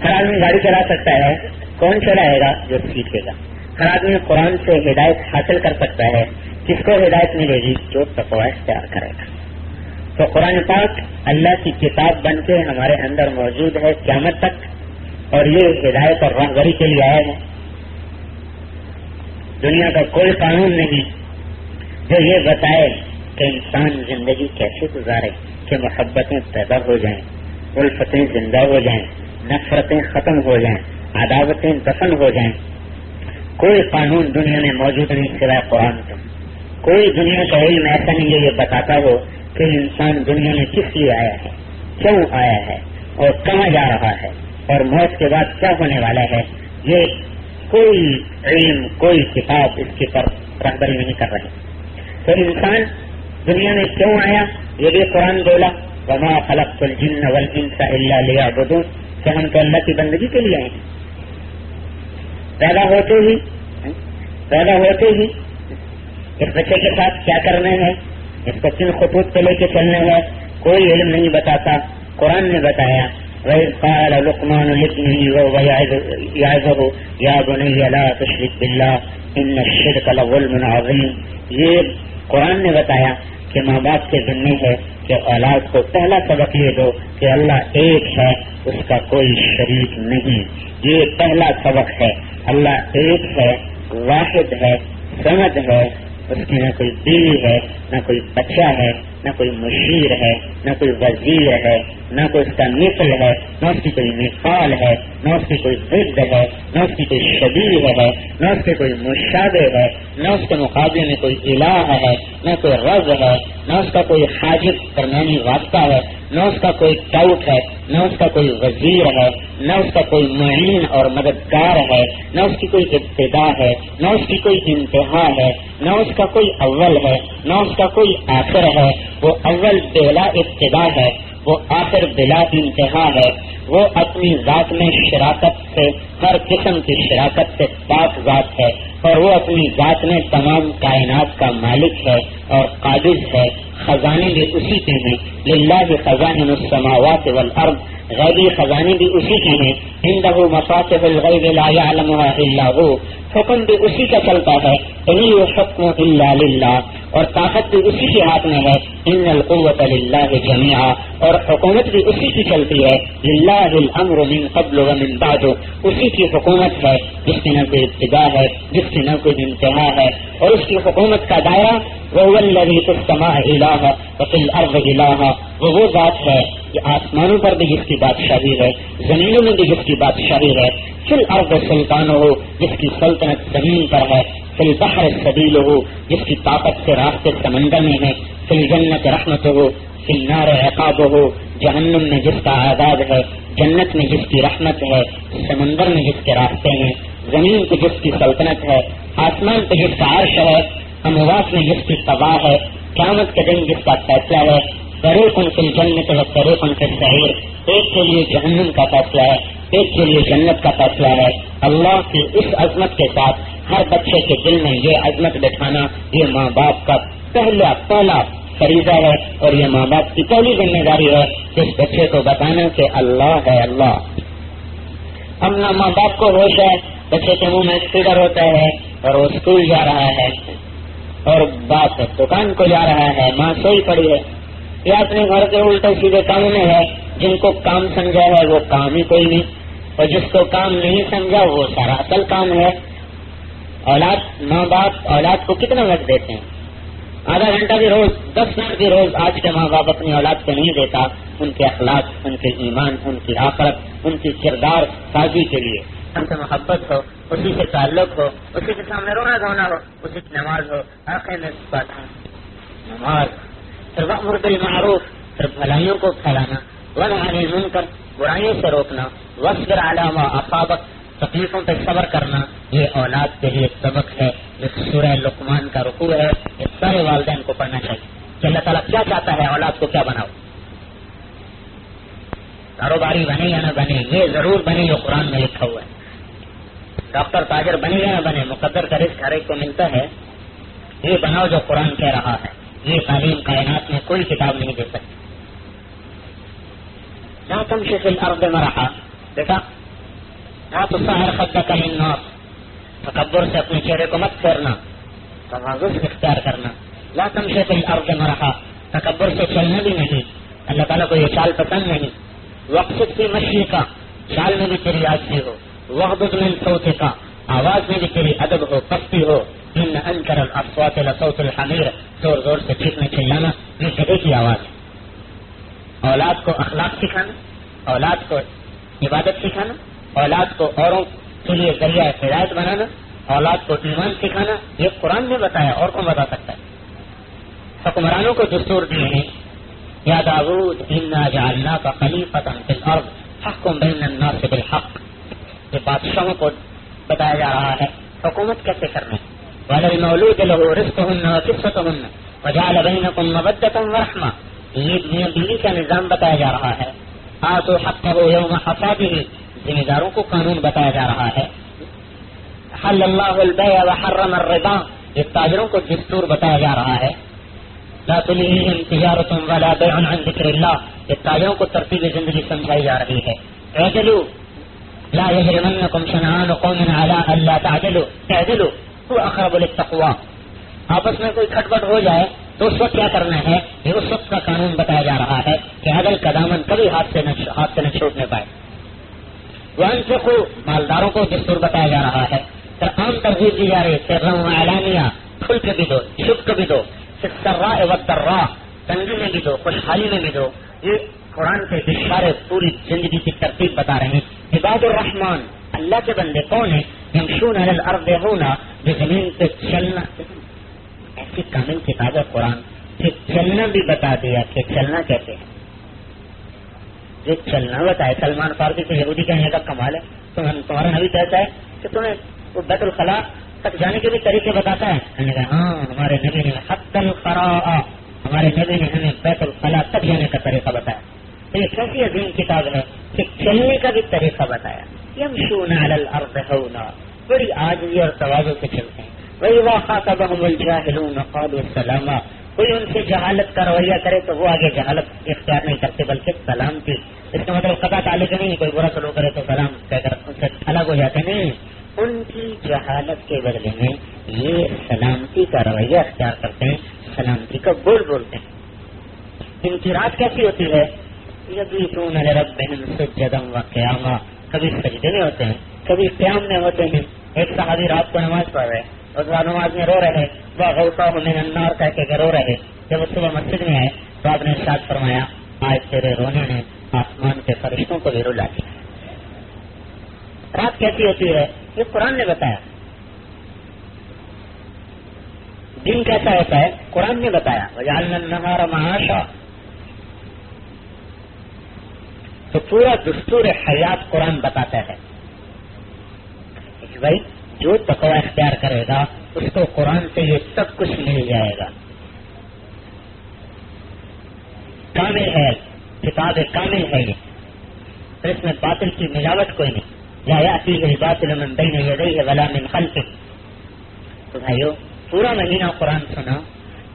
ہر آدمی گاڑی چلا سکتا ہے، کون چلائے گا؟ جو سیکھے گا۔ ہر آدمی قرآن سے ہدایت حاصل کر سکتا ہے، کس کو ہدایت ملے گی؟ جو تقوی اختیار کرے گا۔ تو قرآن پاک اللہ کی کتاب بن کے ہمارے اندر موجود ہے قیامت تک، اور یہ ہدایت اور رہبری کے لیے آیا ہے۔ دنیا کا کوئی قانون نہیں جو یہ بتائے کہ انسان زندگی کیسے گزارے کہ محبتیں پیدا ہو جائیں، الفتیں زندہ ہو جائیں، نفرتیں ختم ہو جائیں، عداوتیں دفن ہو جائیں۔ کوئی قانون دنیا میں موجود نہیں سوائے قرآن کے۔ کوئی دنیا کا علم ایسا نہیں ہے یہ بتاتا ہو کہ انسان دنیا میں کس لیے آیا ہے، کیوں آیا ہے، اور کہاں جا رہا ہے، اور موت کے بعد کیا ہونے والا ہے۔ یہ کوئی علم، کوئی کتاب اس کے پر رہبری نہیں کر رہے۔ تو انسان دنیا میں کیوں آیا، یہ بھی قرآن بولا، وما خلقت الجن والانس الا لیعبدون، کہ ہم تو اللہ کی بندگی کے لیے آئے ہیں۔ پیدا ہوتے ہی اس بچے کے ساتھ کیا کرنا ہے، اس کو کن خطوط پہ لے کے چلنا ہے، کوئی علم نہیں بتاتا۔ قرآن نے بتایا، وَإِذْ قَالَ لُقْمَانُ لِابْنِهِ وَهُوَ يَعِظُهُ يَا بُنَيَّ لَا تُشْرِكْ بِاللَّهِ إِنَّ الشِّرْكَ لَظُلْمٌ عَظِيمٌ۔ یہ قرآن نے بتایا کہ ماں باپ کے ذمہ ہے کہ اولاد کو پہلا سبق یہ دو کہ اللہ ایک ہے، اس کا کوئی شریک نہیں۔ یہ پہلا سبق ہے، اللہ ایک ہے، واحد ہے، سمد ہے، اس کی نہ کوئی بیوی ہے، نہ کوئی بچہ ہے، نہ کوئی مشیر ہے، نہ کوئی وزیر ہے، نہ کوئی اس کا مثل ہے، نہ اس کی کوئی مثال ہے، نہ اس کی کوئی ضد ہے، نہ اس کی کوئی شبیہ ہے، نہ اس کے کوئی مشابہ ہے، نہ اس کے مقابلے میں کوئی الہ ہے، نہ کوئی رب ہے، نہ اس کا کوئی حاجب درمیانی واسطہ ہے، نہ اس کا کوئی ٹاؤٹ ہے، نہ اس کا کوئی وزیر ہے، نہ اس کا کوئی معین اور مددگار ہے، نہ اس کی کوئی ابتدا ہے، نہ اس کی کوئی انتہا ہے، نہ اس کا کوئی اول ہے، نہ اس کا کوئی آخر ہے۔ وہ اول بلا ابتدا ہے، وہ آخر بلا انتہا ہے۔ وہ اپنی ذات میں شراکت سے، ہر قسم کی شراکت سے پاک ذات ہے، اور وہ اپنی ذات میں تمام کائنات کا مالک ہے اور قابض ہے۔ خزانے بھی اسی کے ہیں، للہ خزائن السماوات والارض، غیبی خزانے بھی اسی کے ہیں۔ عنده مفاتح الغیب لا يعلمها الا هو، حکم بھی اسی کا چلتا ہے، ان الحکم الا للہ، اور طاقت بھی اسی کے ہاتھ میں ہے، ان القوت للہ جميعا، اور حکومت بھی اسی کی چلتی ہے، للہ الامر من قبل ومن بعد، اسی کی حکومت ہے جس کی نہ کوئی ابتدا ہے، جس کی نہ کوئی انتہا ہے، اور اس کی حکومت کا دائرہ وهو الذي في السماء الہ وفي الارض الہ، وہ ذات ہے کہ آسمانوں پر بھی جس کی بادشاہی ہے، زمینوں میں بھی جس کی بادشاہی ہے، فی الارض سلطانہ، جس کی سلطنت زمین پر ہے، فی البحر سبیلہ، جس کی طاقت سے راستے سمندر میں ہیں، فی الجنت رحمتہ، فی النار عقابہ، جہنم میں جس کا عذاب ہے، جنت میں جس کی رحمت ہے، سمندر میں جس کے راستے ہیں، زمین پہ جس کی سلطنت ہے، آسمان پہ جس کا عرش ہے، اموات میں جس کی قضا ہے، قیامت کے دن جس کا فیصلہ ہے، فریق فی الجنت و فریق فی السعیر، ایک کے لیے جہنم کا فیصلہ ہے، ایک کے لیے جنت کا فیصلہ ہے۔ اللہ کی اس عظمت کے ساتھ ہر بچے کے دل میں یہ عظمت بٹھانا، یہ ماں باپ کا پہلا فریضہ ہے، اور یہ ماں باپ کی پہلی ذمہ داری ہے کہ اس بچے کو بتانا کہ اللہ ہے اللہ۔ اب نہ ماں باپ کو ہوش ہے، بچے کے منہ میں اسپیکر ہوتا ہے اور وہ اسکول جا رہا ہے، اور باپ دکان کو جا رہا ہے، ماں سوئی پڑی ہے، یا اپنے گھر کے الٹے سیدھے کام میں ہے۔ جن کو کام سمجھا ہے وہ کام ہی کوئی نہیں، اور جس کو کام نہیں سمجھا وہ سارا اصل کام ہے۔ ماں باپ اولاد کو کتنا وقت دیتے ہیں؟ آدھا گھنٹہ بھی روز، 10 منٹ بھی روز آج کے ماں باپ اپنی اولاد کو نہیں دیتا، ان کے اخلاق، ان کے ایمان، ان کی آخرت، ان کی کردار سازی کے لیے، ان سے محبت ہو، اسی سے تعلق ہو، اسی کے سامنے رونا دھونا ہو، اسی کی نماز ہو، آخر میں نماز، پھر وأمر بالمعروف، پھر بھلائیوں کو پھیلانا، ونہی عن المنکر، برائیوں سے روکنا، واصبر علی ما اصابک، تکلیفوں پہ صبر کرنا. یہ اولاد کے لیے سبق ہے. اس سورہ لقمان کا رکوع ہے. یہ سارے والدین کو پڑھنا چاہیے کہ اللہ تعالیٰ کیا چاہتا ہے، اولاد کو کیا بناؤ. کاروباری بنے یا نہ بنے، یہ ضرور بنے جو قرآن میں لکھا ہوا ہے. ڈاکٹر تاجر بنے یا نہ بنے، مقدر کا رزق ہر ایک کو ملتا ہے. یہ بناؤ جو قرآن کہہ رہا ہے. یہ تعلیم کائنات میں کوئی کتاب نہیں دے سکتی. لا تمشي في الارض مرحا، بیٹا لا تصعر خدك للناس، تکبر سے اپنے چہرے کو مت پھیرنا، تواضع اختیار کرنا. لا تمشي في الارض مرحا، تکبر سے چلنا بھی نہیں. اللہ تعالیٰ کو یہ چال پسند نہیں. واقصد في مشيك، چال میں بھی تیری عاجزی ہو. واغضض من صوتك، آواز میں بھی تیری ادب ہو، پستی ہو. ان انکر الاصوات لصوت الحمیر، زور زور سے چیخنا چلانا یہ گدھے کی آواز ہے. اولاد کو اخلاق سکھانا، اولاد کو عبادت سکھانا، اولاد کو اوروں کے لیے ذریعہ ہدایت بنانا، اولاد کو ایمان سکھانا، یہ قرآن نے بتایا، اور کون بتا سکتا ہے. حکمرانوں کو دستور دیے ہیں، یا داؤد انا جعلناک خلیفۃ فی الارض فاحکم بین الناس بالحق. یہ بادشاہوں کو بتایا جا رہا ہے حکومت کیسے کرنا ہے. وَلِلْمَوْلُودِ لَهُ رِزْقُهُنَّ وَكِسْوَتُهُنَّ وَجَعَلَ بَيْنَكُمْ مَوَدَّةً وَرَحْمَةً. یہ میاں بیوی کا نظام بتایا جا رہا ہے. آتوا حقہ یوم حصادہ، ذمہ داروں کو قانون بتایا جا رہا ہے. حل اللہ البیع وحرم الربا، یہ تاجروں کو دستور بتایا جا رہا ہے. لا تلہیہم تجارۃ ولا بیع عن ذکر اللہ، یہ تاجروں کو ترتیب زندگی سمجھائی جا رہی ہے. اعدلوا لا یجرمنکم شنآن قوم علی الا تعدلوا اعدلوا هو اقرب للتقوی. آپس میں کوئی کھٹپٹ ہو جائے تو اس وقت کیا کرنا ہے، یہ اس وقت کا قانون بتایا جا رہا ہے کہ عدل کا دامن کبھی ہاتھ سے نہ چھوٹنے پائے. وانفقوا، مالداروں کو دستور بتایا جا رہا ہے. عام ترغیب دی جا رہی ہے، سرا و علانیہ، کھل کے بھی دو، چھپ کے بھی دو. السراء والضراء، تنگی میں بھی دو، خوشحالی میں بھی دو. یہ قرآن کے اشارے پوری زندگی کی ترتیب بتا رہے ہیں. عباد الرحمن، اللہ کے بندے کون ہیں؟ یمشون علی الارض ہونا، جو زمین پہ چلنا. ایسی کامل کتاب ہے قرآن کہ چلنا بھی بتا دیا کہ چلنا کیسے ہے. جو چلنا بتائے، سلمان فارسی سے یہودی کہنے کا کمال ہے. تمہارا نبی کہتا ہے کہ تمہیں وہ بیت الخلاء تک جانے کے بھی طریقے بتاتا ہے. میں نے کہا ہاں، ہمارے نبی نے حتی القراء، ہمارے نبی نے ہمیں بیت الخلاء تک جانے کا طریقہ بتایا. تو یہ کیسی عظیم کتاب ہے کہ چلنے کا بھی طریقہ بتایا. یمشون علی الارض ہونا، بڑی عاجزی اور تواضع سے چلتے ہیں. وَإِذَا خَاطَبَهُمُ الْجَاهِلُونَ قَالُوا سَلَامًا، کوئی ان سے جہالت کا رویہ کرے تو وہ آگے جہالت اختیار نہیں کرتے بلکہ سلام کی. اس کا مطلب قطع تعلق نہیں، کوئی برا سلوک کرے تو سلام کہہ کر ان سے الگ ہو جاتے نہیں. ان کی جہالت کے بدلے میں یہ سلامتی کا رویہ اختیار کرتے ہیں، سلامتی کا بولتے ہیں. ان کی رات کیسی ہوتی ہے؟ یبیتون لربہم سجدا وقیاما، کبھی سجدے میں ہوتے ہیں، کبھی قیام میں ہوتے ہیں. ایک صحابی رات کو نماز پڑھ رہے، اور نماز میں رو رہے، وہ غوثاہ من النار کہہ کے رو رہے. جب وہ صبح مسجد میں آئے تو آپ نے ارشاد فرمایا، آج تیرے رونے نے آسمان کے فرشتوں کو بھی رلا دیا. رات کیسی ہوتی ہے یہ قرآن نے بتایا. دن کیسا ہوتا ہے قرآن نے بتایا. وجعلنا النہار معاشا، تو پورا دستور حیات قرآن بتاتا ہے کہ بھائی جو تقوی اختیار کرے گا اس کو قرآن سے یہ سب کچھ مل جائے گا. کامل ہے کتاب، کامل ہے یہ، اور اس میں باطل کی ملاوٹ کوئی نہیں. لا یأتیہ الباطل من بین یدیہ ولا من خلفہ. تو بھائیو پورا مہینہ قرآن سنا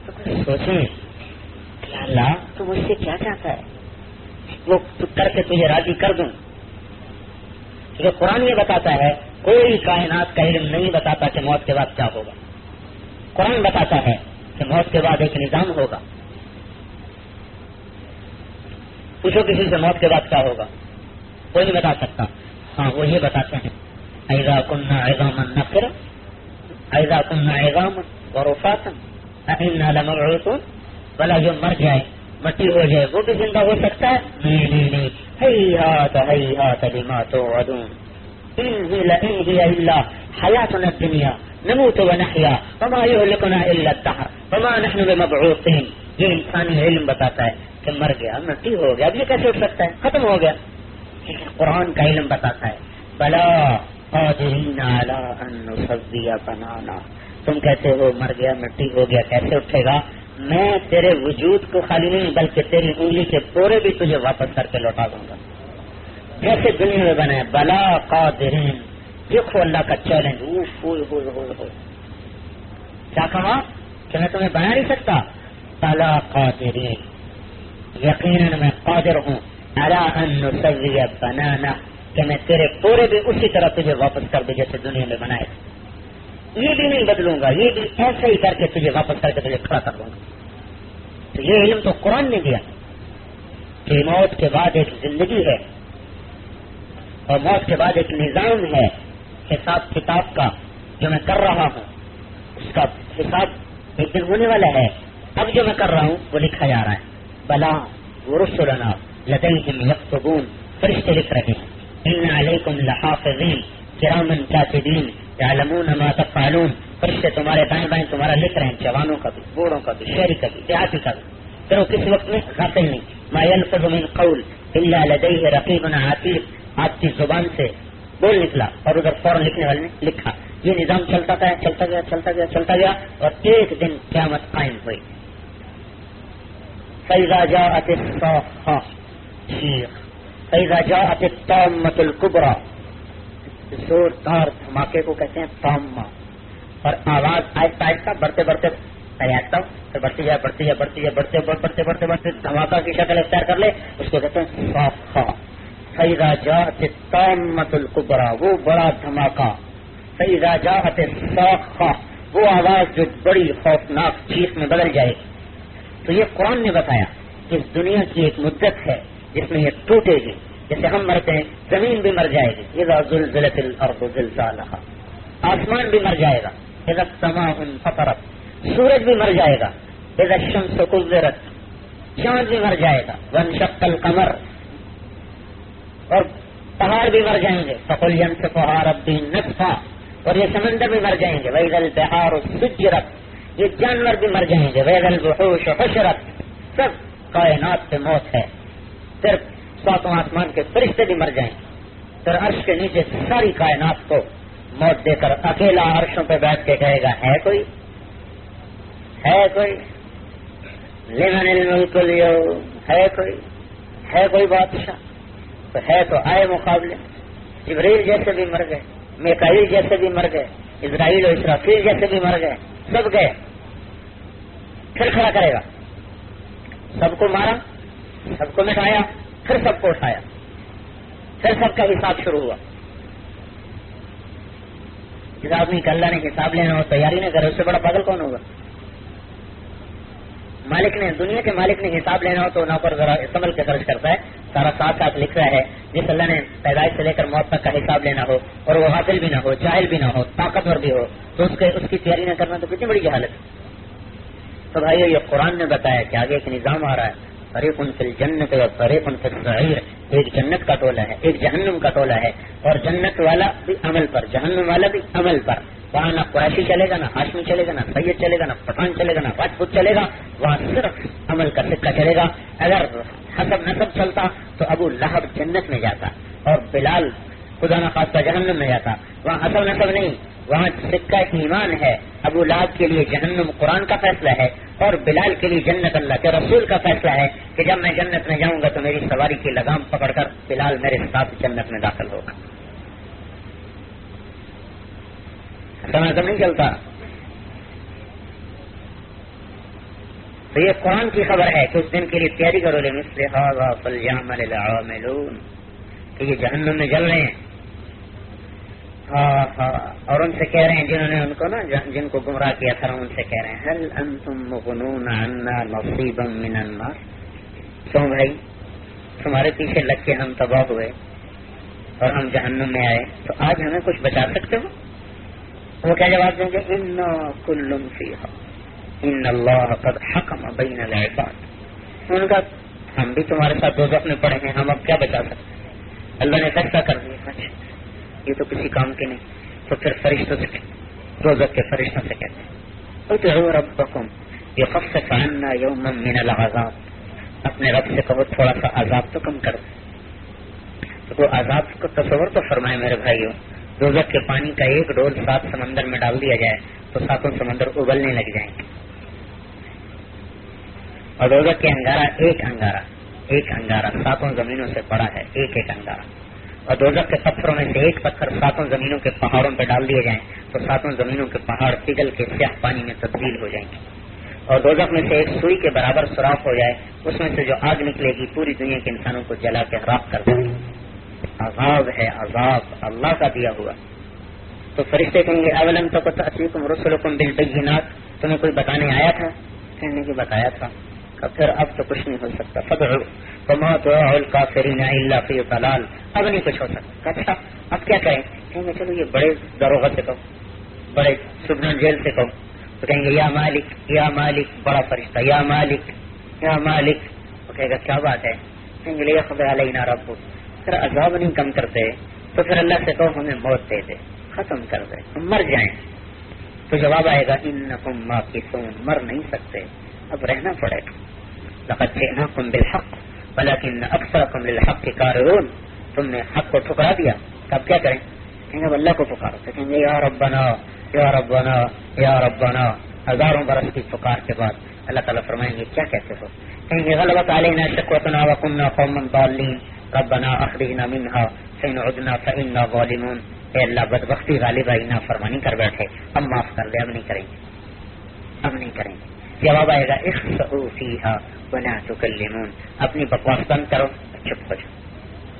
تو کچھ سوچیں کہ اللہ تو مجھ سے کیا چاہتا ہے، وہ کر کے تجھے راضی کر دوں. کیونکہ قرآن یہ بتاتا ہے، کوئی کائنات کا علم نہیں بتاتا کہ موت کے بعد کیا ہوگا. قرآن بتاتا ہے کہ موت کے بعد ایک نظام ہوگا. پوچھو کسی سے موت کے بعد کیا ہوگا، کوئی نہیں بتا سکتا. ہاں وہ یہ بتاتے ہیں، اذا كنا عظاما نخرا، اذا كنا عظاما ورفاتا انا لمبعوثون. بلا جو مر جائے، مٹی ہو جائے، وہ بھی زندہ ہو سکتا ہے؟ نہیں. ہیہات لما توعدون ان هي الا حیاتنا الدنیا نموت ونحیا وما یہلکنا الا الدہر وما نحن بمبعوثین. یہ انسانی علم بتاتا ہے کہ مر گیا، مٹی ہو گیا، اب یہ کیسے اٹھ سکتا ہے، ختم ہو گیا. قرآن کا علم بتاتا ہے بلا قادرین علی ان نسوی بنانا. تم کہتے ہو مر گیا، مٹی ہو گیا، کیسے اٹھے گا؟ میں تیرے وجود کو خالی نہیں بلکہ تیری انگلی کے پورے بھی تجھے واپس کر کے لوٹا دوں گا جیسے دنیا میں بنا ہے. بلا قادرین. دیکھو اللہ کا چیلنج. کیا کہا کہ میں تمہیں بنا نہیں سکتا؟ بلا قادرین، یقیناً میں قادر ہوں علی ان نسوی بنانا، کہ میں تیرے پورے بھی اسی طرح تجھے واپس کر دوں جیسے دنیا میں بنائے. یہ بھی نہیں بدلوں گا، یہ بھی ایسے ہی کر کے تجھے واپس کر کے تجھے کھڑا کر دوں گا. تو یہ علم تو قرآن نے دیا کہ موت کے بعد ایک زندگی ہے اور موت کے بعد ایک نظام ہے حساب کتاب کا جو میں کر رہا ہوں، اس کا حساب ایک دن ہونے والا ہے. اب جو میں کر رہا ہوں وہ لکھا جا رہا ہے. بلا ورسلنا لدیہم یکتبون. فرشتے لکھ رہے ہیں. ان علیکم لحافظین کراماً کاتبین یعلمون ما تفعلون. فرشتے تمہارے دائیں بائیں تمہارا لکھ رہے ہیں، جوانوں کا بھی، بوڑھوں کا بھی، شہری کا بھی، دیہاتی کا بھی. پھر وہ کسی وقت میں غافل نہیں. ما یلفظ من قول الا لدیہ رقیب عتید. آپ کی زبان سے بول نکلا اور ادھر فوراً لکھنے والے نے لکھا. یہ نظام چلتا گیا چلتا گیا چلتا گیا چلتا گیا اور ایک دن قیامت قائم ہوئی. فإذا جاءت الصاخة شیخ فإذا جاءت الطامة الكبرى. زوردار دھماکے کو کہتے ہیں طامہ. اور آواز آہستہ آہستہ بڑھتے بڑھتے آہستہ پھر بڑھتی جائے بڑھتی جائے بڑھتی جائے بڑھتے بڑھتے بڑھتے بڑھتے دھماکہ کی شکل اختیار کر لے، اس کو کہتے ہیں صاخہ. فإذا جاءت الطامة الكبرى، وہ بڑا دھماکہ. فإذا جاءت الصاخة، وہ آواز جو بڑی خوفناک چیخ میں بدل جائے گی. تو یہ قرآن نے بتایا کہ اس دنیا کی ایک مدت ہے جس میں یہ ٹوٹے گی. جیسے ہم مرتے ہیں زمین بھی مر جائے گی. اذا زلزلت الارض زلزالها. آسمان بھی مر جائے گا. اذا السماء انفطرت. سورج بھی مر جائے گا. اذا الشمس كورت. چاند بھی مر جائے گا. وانشق القمر. اور پہاڑ بھی مر جائیں گے. فقل ينسفها ربي نسفا. اور یہ سمندر بھی مر جائیں گے. واذا البحار سجرت. یہ جانور بھی مر جائیں گے. واذا الوحوش حشرت. سب کائنات پہ موت ہے. پھر ساتوں آسمان کے فرشتے بھی مر جائیں. پھر عرش کے نیچے ساری کائنات کو موت دے کر اکیلا عرشوں پہ بیٹھ کے کہے گا ہے کوئی لمن الملک اليوم. ہے کوئی بادشاہ؟ تو ہے تو آئے مقابلے. جبریل جیسے بھی مر گئے، میکائیل جیسے بھی مر گئے، اسرائیل و اسرافیل جیسے بھی مر گئے، سب گئے. پھر کھڑا کرے گا. سب کو مارا، سب کو مٹایا، پھر سب کو اٹھایا، پھر سب کا حساب شروع ہوا. جس آدمی کا اللہ نے حساب لینا ہو تیاری نہ کرے، اس سے بڑا پاگل کون ہوگا؟ مالک نے، دنیا کے مالک نے حساب لینا ہو تو نوکر ذرا سنبھل کے خرچ کرتا ہے، سارا ساتھ ساتھ لکھ رہا ہے. جس اللہ نے پیدائش سے لے کر موت تک کا حساب لینا ہو اور وہ غافل بھی نہ ہو، جاہل بھی نہ ہو، طاقتور بھی ہو، تو اس کی تیاری نہ کرنا تو کتنی بڑی جہالت ہے. تو بھائیو یہ قرآن نے بتایا کہ آگے ایک نظام آ رہا ہے. فریق فی الجنت و فریق فی السعیر. ایک جنت کا ٹولہ ہے، ایک جہنم کا ٹولہ ہے. اور جنت والا بھی عمل پر، جہنم والا بھی عمل پر. وہاں نہ قریشی چلے گا، نہ ہاشمی چلے گا، نہ سید چلے گا، نہ پٹھان چلے گا، نہ راجپوت چلے گا. وہاں صرف عمل کا سکہ چلے گا. اگر حسب نسب چلتا تو ابو لہب جنت میں جاتا اور بلال خدا نخواستہ جہنم میں جاتا. وہاں حسب نسب نہیں، وہاں سکہ ایمان ہے. ابو لہب کے لیے جہنم قرآن کا فیصلہ ہے اور بلال کے لیے جنت اللہ کے رسول کا فیصلہ ہے کہ جب میں جنت میں جاؤں گا تو میری سواری کی لگام پکڑ کر بلال میرے ساتھ جنت میں داخل ہوگا. حسب نہیں چلتا. تو یہ قرآن کی خبر ہے کہ اس دن کے لیے تیاری کرو. لمثل هذا فليعمل العاملون. کہ یہ جہنم میں جل رہے ہیں. اور ان سے کہہ رہے ہیں جنہوں نے ان کو نا جن کو گمراہ کیا تھا ان سے کہہ رہے ہیں هل انتم مغنون عنا نصيبا من النار. کیوں بھائی تمہارے پیچھے لگ کے ہم تباہ ہوئے اور ہم جہنم میں آئے تو آج ہمیں کچھ بچا سکتے ہو؟ وہ کیا جواب دیں گے؟ انا کل فیہا ان اللہ قد حکم بین العباد. ان کا ہم بھی تمہارے ساتھ دوزخ میں پڑے ہیں، ہم اب کیا بچا سکتے ہیں؟ اللہ نے فیصلہ کر دیا. یہ تو کسی کام کے نہیں. تو پھر فرشتوں سے دوزخ کے فرشتوں سے کہتے ہیں ادعوا ربکم یخفف عنا یوما من العذاب، اپنے رب سے کہو تھوڑا سا عذاب تو کم کر دے. تو عذاب کو تصور تو فرمائے میرے بھائیوں، دوزخ کے پانی کا ایک ڈول 7 سمندر میں ڈال دیا جائے تو 7 سمندر ابلنے لگ جائیں گے. اور دوزخ کے ایک انگارہ 7 زمینوں سے بڑا ہے، ایک انگارہ. اور دوزخ کے پتھروں میں سے ایک پتھر 7 زمینوں کے پہاڑوں پہ ڈال دیے جائیں تو 7 زمینوں کے پہاڑ پگھل کے سیاہ پانی میں تبدیل ہو جائیں گے. اور دوزخ میں سے ایک سوئی کے برابر سوراخ ہو جائے، اس میں سے جو آگ نکلے گی پوری دنیا کے انسانوں کو جلا کے راکھ کر دے گی. عذاب ہے، عذاب اللہ کا دیا ہوا. تو فرشتے کہیں گے اولم تأتیکم رسلکم بالبینات، تمہیں کوئی بتانے آیا تھا؟ کہنے کی بتایا تھا. پھر اب تو کچھ نہیں ہو سکتا. فادعوا وما دعاء الکافرین الا فی ضلال، اب نہیں کچھ ہو سکتا. اچھا اب کیا کریں؟ کہیں گے چلو یہ بڑے داروغہ سے کہو، بڑے سبحان جیل سے کہو. تو کہیں گے یا مالک یا مالک، بڑا فرشتہ یا مالک یا مالک. وہ کہے گا کیا بات ہے؟ کہیں گے لیقضی علینا ربک، پھر عذاب نہیں کم کرتے تو پھر اللہ سے کہو ہمیں موت دے دے، ختم کر دے، ہم مر جائیں. تو جواب آئے گا انکم ماکثون، مر نہیں سکتے، اب رہنا پڑے گا. لقد جئناکم بالحق ولکن اکثرکم للحق کارہون، تم نے حق کو ٹھکرا دیا. اب کیا کریں؟ کہیں گے اللہ کو پکارو. تو کہیں گے یا ربنا یا ربنا یا ربنا. ہزاروں برس کی پکار کے بعد اللہ تعالیٰ فرمائیں گے کیا کہتے ہو؟ کہیں گے غلبت علینا شقوتنا وکنا قوما ضالین ربنا اخرجنا منها فإن عدنا فإنا ظالمون. اے اللہ بدبختی غالب آئی، نافرمانی کر بیٹھے، اب معاف کر دے، اب نہیں کریں گے، اب نہیں کریں گے. جواب آئے گا اخسئوا فیہا ولا تکلمون، اپنی بکواس بند کرو، چپ ہو جاؤ.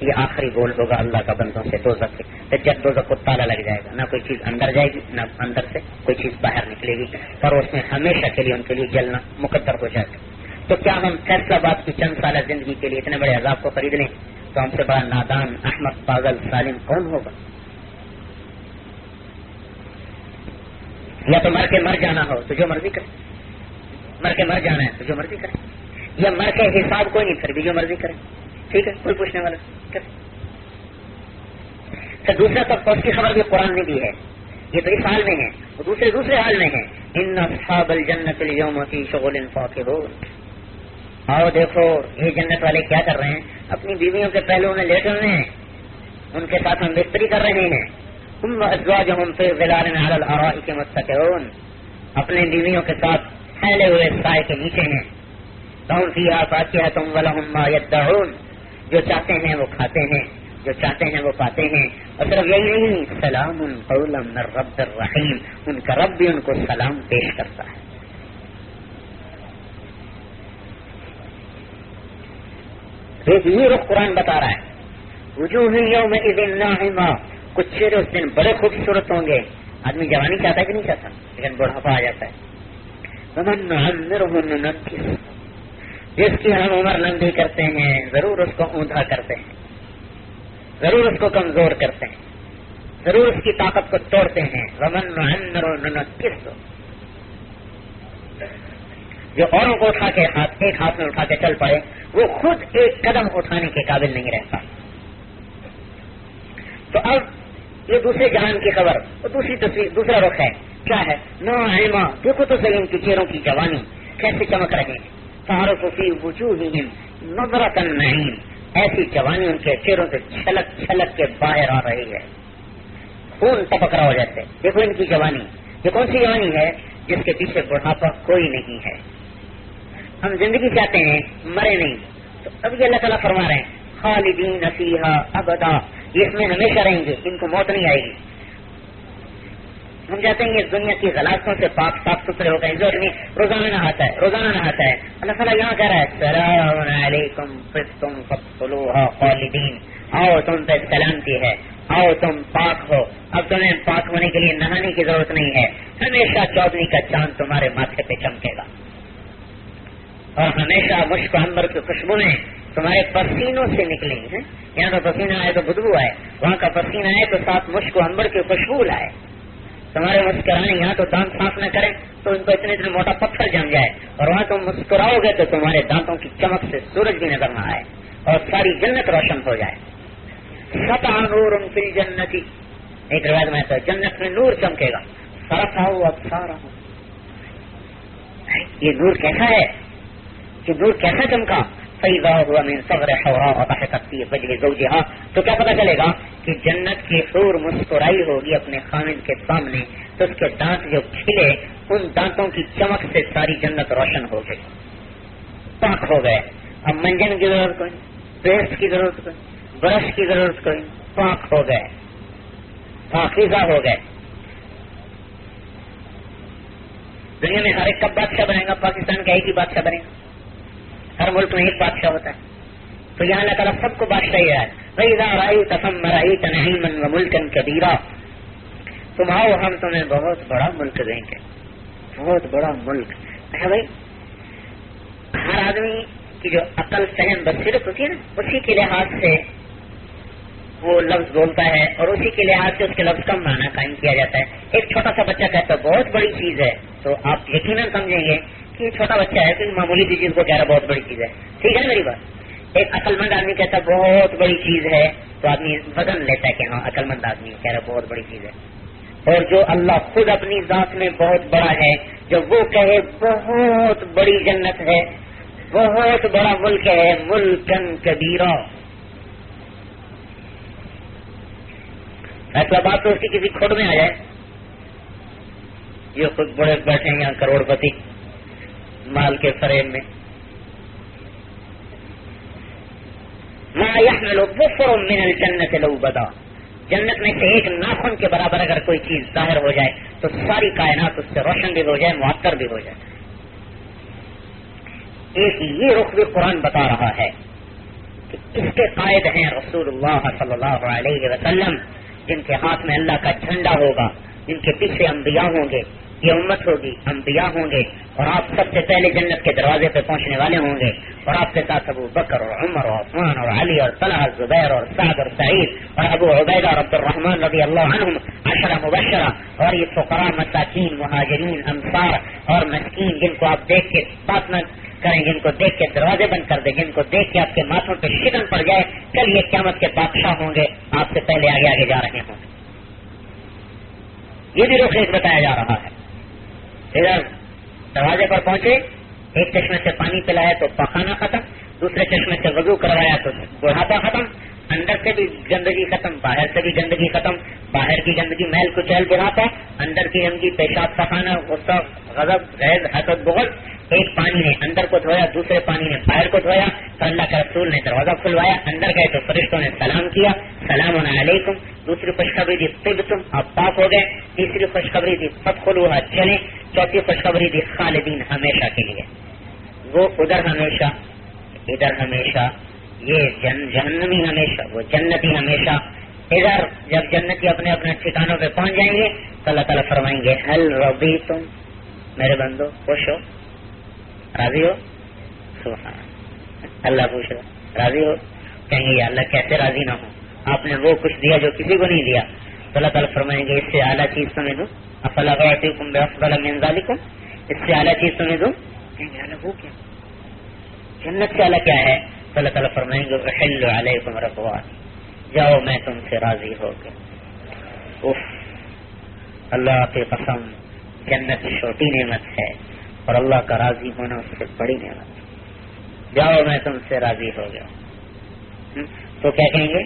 یہ آخری بول ہوگا اللہ کا بندوں سے دوزخ سے. جب دوزخ کو تالا لگ جائے گا، نہ کوئی چیز اندر جائے گی نہ اندر سے کوئی چیز باہر نکلے گی، اور اس میں ہمیشہ کے لیے ان کے لیے جلنا مقدر ہو جائے گا. تو کیا ہم فیصلہ باد کی چند سالہ زندگی کے لیے اتنے بڑے عذاب کو خرید لیں؟ تو ہم سے بڑا نادان، احمق، پاگل، ظالم کون ہوگا؟ یا تو مر کے مر جانا ہو تو جو مرضی کرے، مر کے مر جانا ہے تو جو مرضی کرے، یا مر کے حساب کوئی نہیں پھر بھی جو مرضی کرے. ٹھیک ہے، کوئی پوچھنے والا کرے. تو دوسرا طبقہ اس کی خبر بھی قرآن نے دی ہے. یہ تو اس حال میں ہے، وہ دوسرے حال میں ہے. ان اصحاب الجنت اليوم فی شغل فاکہون. آؤ دیکھو یہ جنت والے کیا کر رہے ہیں، اپنی بیویوں کے پہلو میں لیٹ رہے ہیں، ان کے ساتھ ہم بستری کر رہے ہیں. ثم ازواجهم فی ظلال علی الارائک متکئون، اپنے بیویوں کے ساتھ پھیلے ہوئے سائے کے نیچے ہیں. لهم فیہا فاکہۃ ولہم ما یدعون، جو چاہتے ہیں وہ کھاتے ہیں، جو چاہتے ہیں وہ پاتے ہیں. اور صرف یہی نہیں، سلام قولا من رب الرحیم، ان کا رب بھی ان کو سلام پیش کرتا ہے. یہ رخ قرآن بتا رہا ہے. وجوہ یومئذ ناعمہ، کچھ چہرے اس دن بڑے خوبصورت ہوں گے. آدمی جوانی چاہتا ہے کہ نہیں چاہتا، لیکن بڑھاپا آ جاتا ہے. ومن نعمرہ ننکسہ، جس کی ہم عمر لمبی کرتے ہیں ضرور اس کو اونھا کرتے ہیں، ضرور اس کو کمزور کرتے ہیں، ضرور اس کی طاقت کو توڑتے ہیں. ومن نعمرہ ننکسہ، جو اوروں کو اٹھا کے ایک ہاتھ میں اٹھا کے چل پڑے وہ خود ایک قدم اٹھانے کے قابل نہیں رہتا. تو اب یہ دوسرے جہان کی خبر، اور دوسری تصویر، دوسرا رخ ہے. کیا ہے؟ ناعمہ، دیکھو تو صحیح ان کی چہروں کی جوانی کیسے چمک رہے ہیں. تعرف فی وجوہہم نظرۃ النعیم، ایسی جوانی ان کے چہروں سے چھلک چھلک کے باہر آ رہی ہے، خون ٹپک رہا ہو جاتے. دیکھو ان کی جوانی، یہ کون سی جوانی ہے؟ جس کے پیچھے بڑھاپا کوئی نہیں ہے. ہم زندگی چاہتے ہیں، مرے نہیں. تو اب یہ اللہ تعالیٰ فرما رہے ہیں خالدین فیہا ابدا، یہ اس میں ہمیشہ رہیں گے، ان کو موت نہیں آئے گی. ہم چاہتے ہیں یہ دنیا کی غلاظتوں سے پاک صاف ستھرے ہو گئے. روزانہ نہاتا ہے، روزانہ نہاتا ہے. اللہ تعالیٰ یہاں کہہ رہا ہے سلام علیکم طبتم فادخلوها خالدین، آؤ تم پہ سلامتی ہے، آؤ تم پاک ہو. اب تمہیں پاک ہونے کے لیے نہانے کی ضرورت نہیں ہے، ہمیشہ چودھری کا چاند تمہارے ماتھے پہ چمکے گا، اور ہمیشہ مشک و عنبر کی خوشبوئیں تمہارے پسینوں سے نکلیں گی. یہاں کا پسینہ آئے تو بدبو آئے، وہاں کا پسینہ آئے تو ساتھ مشک و عنبر کی خوشبو لائے. تمہارے مسکرانے یہاں تو دانت صاف نہ کریں تو ان کو اتنے موٹا پتھر جم جائے، اور وہاں تم مسکراؤ گے تو تمہارے دانتوں کی چمک سے سورج بھی نظر نہ آئے اور ساری جنت روشن ہو جائے. سطع نور فی الجنت، ایک روایت میں تو جنت میں نور چمکے گا. فرفعوا ابصارهم. یہ نور کیسا ہے، یہ نور کیسا چمکا. فإذا هو من صغر حوراء ضحكت في وجه زوجها. تو کیا پتا چلے گا کہ جنت کی حور مسکرائی ہوگی اپنے خامن کے سامنے، تو اس کے دانت جو کھلے ان دانتوں کی چمک سے ساری جنت روشن ہو گئی، پاک ہو گئے. اب منجن کی ضرورت کوئی، پیسٹ کی ضرورت کوئی، برش کی ضرورت کوئی، پاک ہو گئے، پاکیزہ ہو گئے. دنیا میں ہر ایک کب بادشاہ بنے گا؟ پاکستان کا ایک ہی بادشاہ بنے گا. ہر ملک میں ایک بادشاہ ہوتا ہے، تو یہاں اللہ تعالیٰ سب کو بادشاہ ہی ہے. وَإِذَا رَأَيْتَ ثَمَّ رَأَيْتَ نَعِيمًا وَمُلْكًا كَبِيرًا. تم آؤ ہم تمہیں بہت بڑا ملک دیں گے، بہت بڑا ملک. اچھا بھائی، ہر آدمی کی جو عقل فہم بصیرت ہوتی ہے نا، اسی کے لحاظ سے وہ لفظ بولتا ہے اور اسی کے لحاظ سے اس کے لفظ کا معنی قائم کیا جاتا ہے. ایک چھوٹا سا بچہ کہتا ہے بہت بڑی چیز ہے، تو آپ یقیناً سمجھیں گے کہ یہ چھوٹا بچہ ہے، کوئی معمولی سی چیز کو کہہ رہا بہت بڑی چیز ہے. ٹھیک ہے نا میری بات؟ ایک عقل مند آدمی کہتا ہے بہت بڑی چیز ہے، تو آدمی وزن لیتا ہے کہ ہاں عقل مند آدمی کہہ رہا بہت بڑی چیز ہے. اور جو اللہ خود اپنی ذات میں بہت بڑا ہے، جب وہ کہے بہت بڑی جنت ہے، بہت بڑا ملک ہے، ملکن کبیرہ. ایسا بات تو اس کی کسی کھوٹ میں آ جائے، یہ خود بڑے بیٹھے ہیں یہاں کروڑ پتی مال کے فریب میں. ما يحمل ظفر من الجنت لو بدا. جنت میں سے ایک ناخن کے برابر اگر کوئی چیز ظاہر ہو جائے تو ساری کائنات اس سے روشن بھی ہو جائے، معطر بھی ہو جائے. ایک یہ رخ بھی قرآن بتا رہا ہے کہ اس کے قائد ہیں رسول اللہ صلی اللہ علیہ وسلم، جن کے ہاتھ میں اللہ کا جھنڈا ہوگا، جن کے پیچھے انبیاء ہوں گے، یہ امت ہوگی، انبیاء ہوں گے، اور آپ سب سے پہلے جنت کے دروازے پہ پہنچنے والے ہوں گے. اور آپ کے ساتھ ابو بکر اور عمر اور عثمان اور علی اور طلحہ، زبیر اور سعد اور سعید اور ابو عبیدہ اور عبد الرحمن رضی اللہ عنہم، عشرہ مبشرہ. اور یہ فقراء، مساکین، مہاجرین، انصار اور مسکین، جن کو آپ دیکھ کے بات نہ کریں، جن کو دیکھ کے دروازے بند کر دیں، جن کو دیکھ کے آپ کے ماتھوں پہ شکن پڑ جائے. کل یہ قیامت کے بادشاہ ہوں گے، آپ سے پہلے آگے آگے جا رہے ہوں گے. یہ بھی رخ ایک بتایا جا رہا ہے. ادھر دروازے پر پہنچے، ایک چشمے سے پانی پلایا تو پخانا ختم، دوسرے چشمے سے وضو کروایا تو بڑھاپا ختم، اندر سے بھی گندگی ختم، باہر سے بھی گندگی ختم. باہر کی گندگی محل کچیل بڑھاپا، اندر کی گندگی پیشاب پخانا، غصہ، غضب، غیظ، حسد، بغض. ایک پانی نے اندر کو دھویا، دوسرے پانی نے باہر کو دھویا. تو اللہ کے رسول نے دروازہ کھلوایا، اندر گئے تو فرشتوں نے سلام کیا، سلام علیکم. دوسری خوشخبری دی طبتم، اب پاک ہو گئے. تیسری خوشخبری دی فادخلوها، چلیں. چوتھی خوشخبری دی خالدین، ہمیشہ کے لیے. وہ ادھر ہمیشہ، ادھر ہمیشہ، یہ جہنمی ہمیشہ، وہ جنتی ہمیشہ. ادھر جب جنتی اپنے اپنے ٹھکانوں پہ پہنچ جائیں گے تو اللہ تعالیٰ فرمائیں گے هل رضیتم، میرے بندو خوش ہو، راضی ہو؟ سبحان اللہ. پوچھ رہا راضی ہو؟ کہیں گے یا اللہ کیسے راضی نہ ہو، آپ نے وہ کچھ دیا جو کسی کو نہیں دیا. تو اللہ تعالیٰ فرمائیں گے اس سے اعلیٰ چیز تمہیں دوں، افلا اعطیکم بافضل من ذلکم، اس سے اعلیٰ چیز تمہیں دوں. کہیں گے اللہ وہ کیا، جنت سے اعلیٰ کیا ہے؟ تو اللہ تعالیٰ فرمائیں گے احل علیکم رضوانی، جاؤ میں تم سے راضی ہو گیا. اف، اللہ کی قسم، جنت چھوٹی نعمت ہے اور اللہ کا راضی ہونا اس سے بڑی نعمت ہے. جاؤ میں تم سے راضی ہو گیا. تو کیا کہیں گے؟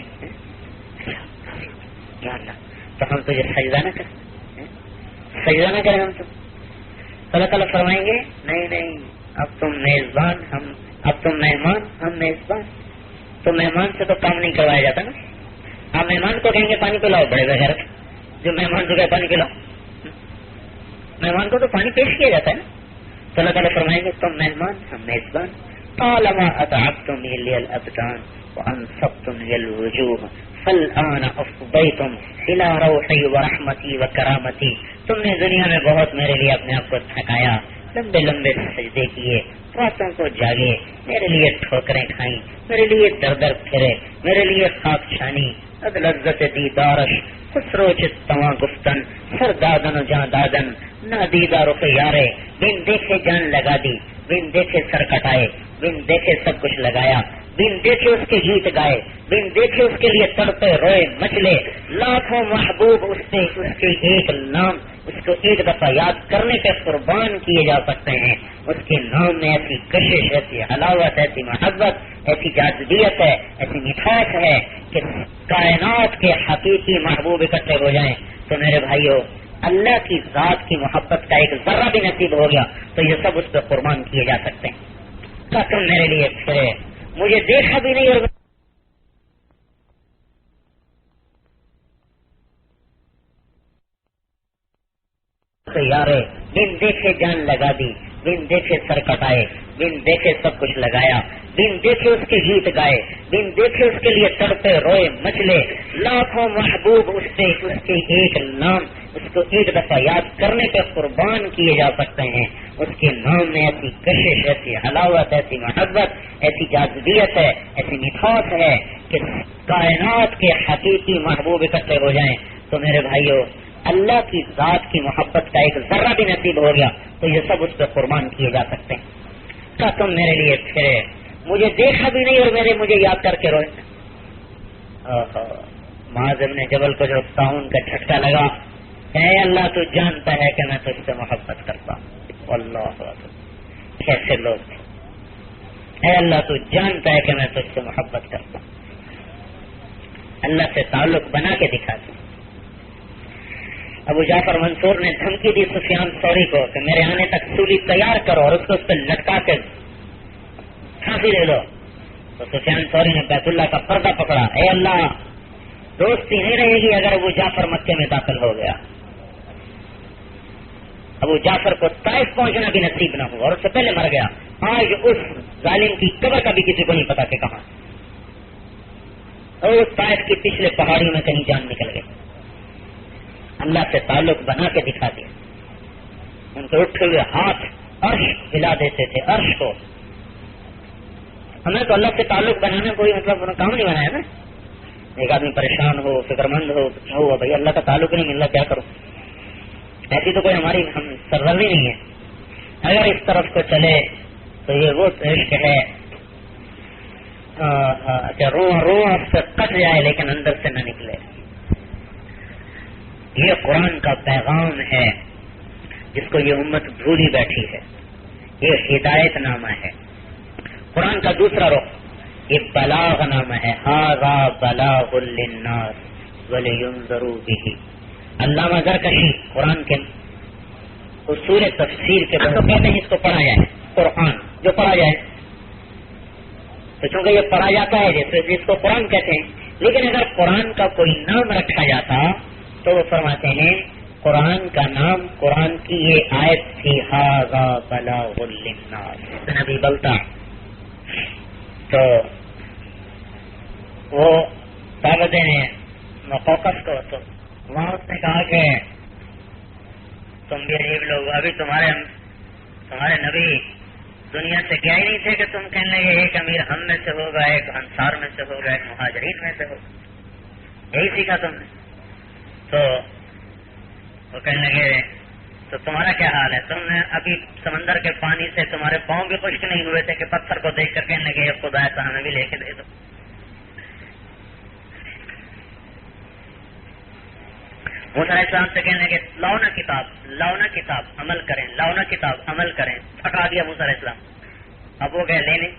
یا اللہ تو ہم تجھے سجدہ نہ کریں، سجدہ نہ کریں ہم تو. اللہ تعالیٰ فرمائیں گے نہیں نہیں، اب تم میزبان، اب تم مہمان، ہم میزبان. تو مہمان سے تو کام نہیں کروایا جاتا نا. آپ مہمان کو کہیں گے پانی پلاؤ، بڑے بغیر جو مہمان کو کہے پانی پلاؤ، مہمان کو تو پانی پیش کیا جاتا ہے نا. تو اللہ تعالیٰ فرمائیں گے تم مہمان، ہم میزبان. طالما اتعبتم لی الابدان وانصبتم لی الوجوہ فالآن افضیتم الى روحی ورحمتی وکرامتی. تم نے دنیا میں بہت میرے لیے اپنے آپ کو تھکایا، لمبے لمبے سجدے کیے، راتوں کو جاگے، میرے لیے ٹھوکریں کھائیں، میرے لیے در در پھرے، میرے لیے خاک چھانی، اد لذت دیدارش خسرو چتواں گفتن سر دادن و جاں دادن نہ دیدہ رخ یارے. بن دیکھے جان لگا دی، بن دیکھے سر کٹائے، بن دیکھے سب کچھ لگایا، بن دیکھے اس کے گیت گائے، بن دیکھے اس کے لیے تڑپے روئے مچلے. لاکھوں محبوب اس کے ایک نام، اس کو ایک دفعہ یاد کرنے پہ قربان کیے جا سکتے ہیں. اس کے نام میں ایسی کشش، ایسی حلاوت، ایسی محبت، ایسی جاذبیت ہے، ایسی مٹھاس ہے کہ کائنات کے حقیقی محبوب اکٹھے ہو جائیں. تو میرے بھائیو، اللہ کی ذات کی محبت کا ایک ذرہ بھی نصیب ہو گیا تو یہ سب اس پہ قربان کیے جا سکتے ہیں. کیا تم میرے لیے پھرے، مجھے دیکھا بھی نہیں اور یارے بن دیکھے جان لگا دی، بن دیکھے سر کٹائے، بن دیکھے سب کچھ لگایا، بن دیکھے اس کے گیت گائے، بن دیکھے اس کے لیے تڑپے روئے مچلے. لاکھوں محبوب اس پہ، اس کے ایک نام، اس کو ایک دفعہ یاد کرنے پہ قربان کیے جا سکتے ہیں. اس کے نام میں ایسی کشش، ایسی حلاوت، ایسی محبت، ایسی جاذبیت ہے، ایسی مٹھاس ہے کہ کائنات کے حقیقی محبوب اکٹھے ہو جائیں. تو میرے بھائیو، اللہ کی ذات کی محبت کا ایک ذرہ بھی نصیب ہو گیا تو یہ سب اس پہ قربان کیے جا سکتے ہیں. کیا تم میرے لیے پھرے، مجھے دیکھا بھی نہیں اور مجھے یاد کر کے روئے. معاذ ابن جبل کو جو طاعون کا جھٹکا لگا، اے اللہ تو جانتا ہے کہ میں تجھ سے محبت کرتا ہوں. اللہ کیسے لوگ تھے. اے اللہ تو جانتا ہے کہ میں تجھ سے محبت کرتا ہوں. اللہ سے تعلق بنا کے دکھا دیا. ابو جعفر منصور نے دھمکی دی سفیان ثوری کو کہ میرے آنے تک سولی تیار کرو اور اس کو اس پہ لٹکا کے پھانسی دے دو. تو سفیان ثوری نے بیت اللہ کا پردہ پکڑا. اے اللہ، دوستی نہیں رہے گی اگر ابو جعفر مکے میں داخل ہو گیا. ابو جعفر کو طائف پہنچنا بھی نصیب نہ ہوا اور اس سے پہلے مر گیا. آج اس ظالم کی قبر کا بھی کسی کو نہیں پتا کہ کہاں، اور اس طائف کی پچھلے پہاڑیوں میں کہیں جان نکل گئی. اللہ سے تعلق بنا کے دکھا دیا. ان کے اٹھے ہوئے ہاتھ عرش ہلا دیتے تھے، عرش کو. ہمیں تو اللہ سے تعلق بنانا کوئی کام نہیں بنایا نا. ایک آدمی پریشان ہو، فکر مند ہو، کیا ہوا بھائی، اللہ کا تعلق نہیں مل رہا، کیا کروں. ایسی تو کوئی ہماری سرگرمی نہیں ہے. اگر اس طرف کو چلے تو یہ وہ عشق ہے کہ روح سے کٹ جائے لیکن اندر سے نہ نکلے. یہ قرآن کا پیغام ہے جس کو یہ امت بھولی بیٹھی ہے. یہ ہدایت نامہ ہے. قرآن کا دوسرا رخ یہ بلاغ نامہ ہے. ھذا بلاغ للناس ولینذروا بہ. علامہ زرکشی قرآن کے اصول تفسیر کے بعد تو کہتے ہیں اس کو پڑھا جائے. قرآن جو پڑھا جائے تو چونکہ یہ پڑھا جاتا ہے جس کو قرآن کہتے ہیں. لیکن اگر قرآن کا کوئی نام رکھا جاتا تو وہ فرماتے ہیں قرآن کا نام، قرآن کی یہ آیت تھی ھذا بلاغ للناس. نبی بلتا تو وہ صحابہ نے مقوقس کو تو وہاں اس نے کہا کہ تم بھی عجیب لوگ، ابھی تمہارے نبی دنیا سے گیا ہی نہیں تھے کہ تم کہنے لگے ایک امیر ہم میں سے ہوگا، ایک انصار میں سے ہوگا، ایک مہاجرین میں سے ہوگا. یہی سیکھا تم نے. تو وہ کہنے لگے تو تمہارا کیا حال ہے؟ تم نے ابھی سمندر کے پانی سے تمہارے پاؤں بھی خشک نہیں ہوئے تھے کہ پتھر کو دیکھ کر کہنے لگے خدا ہے تو ہمیں بھی لے کے دے دو. موسیٰ علیہ السلام سے کہنے لگے لاؤ نا کتاب عمل کریں، لاؤ نا کتاب عمل کریں. پھٹا دیا موسیٰ علیہ السلام. اب وہ گئے لینے.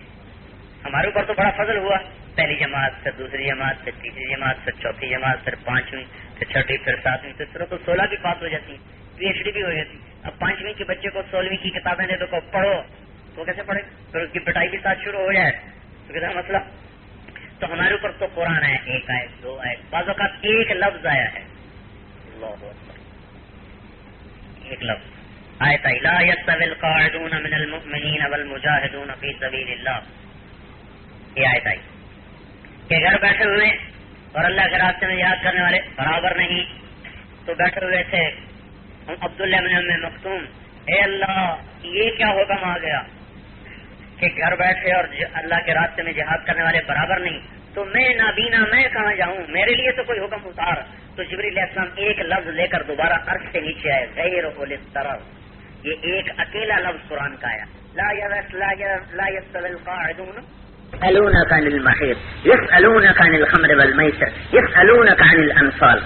ہمارے اوپر تو بڑا فضل ہوا، پہلی جماعت، پھر دوسری جماعت، پھر تیسری جماعت، پھر چوتھی جماعت، پھر پانچویں، پھر چھٹی، پھر ساتویں، پھر طرح تو 16 کی پاس ہو جاتی ہیں، PhD بھی ہو جاتی. اب 5ویں کے بچے کو 16ویں کی کتابیں دے دو کو پڑھو تو کیسے پڑھے؟ پھر اس کی پٹائی بھی ساتھ شروع ہو جائے تو کیا مسئلہ. تو ہمارے اوپر تو قرآن ہے، ایک آئے، دو آئے، بعض اوقات ایک لفظ آیا ہے. اللہ اکبر، ایک لفظ آیت لا یستوی القاعدون من المؤمنین والمجاہدون فی سبیل اللہ. یہ آیت آئی کہ گھر بیٹھے ہوئے اور اللہ کے راستے میں یاد کرنے والے برابر نہیں. تو بیٹھے ہوئے تھے عبداللہ بن ام مکتوم، اے اللہ یہ کیا حکم آ گیا کہ گھر بیٹھے اور اللہ کے راستے میں جہاد کرنے والے برابر نہیں، تو میں نابینا میں کہاں جاؤں، میرے لیے تو کوئی حکم اتار. تو جبریل علیہ السلام ایک لفظ لے کر دوبارہ عرش سے نیچے آئے، غیر اول الضرر. یہ ایک اکیلا لفظ قرآن کا آیا، لا يستوي القاعدون يسألونك عن المحيط يسألونك عن الخمر والميسر يسألونك عن الأنفال.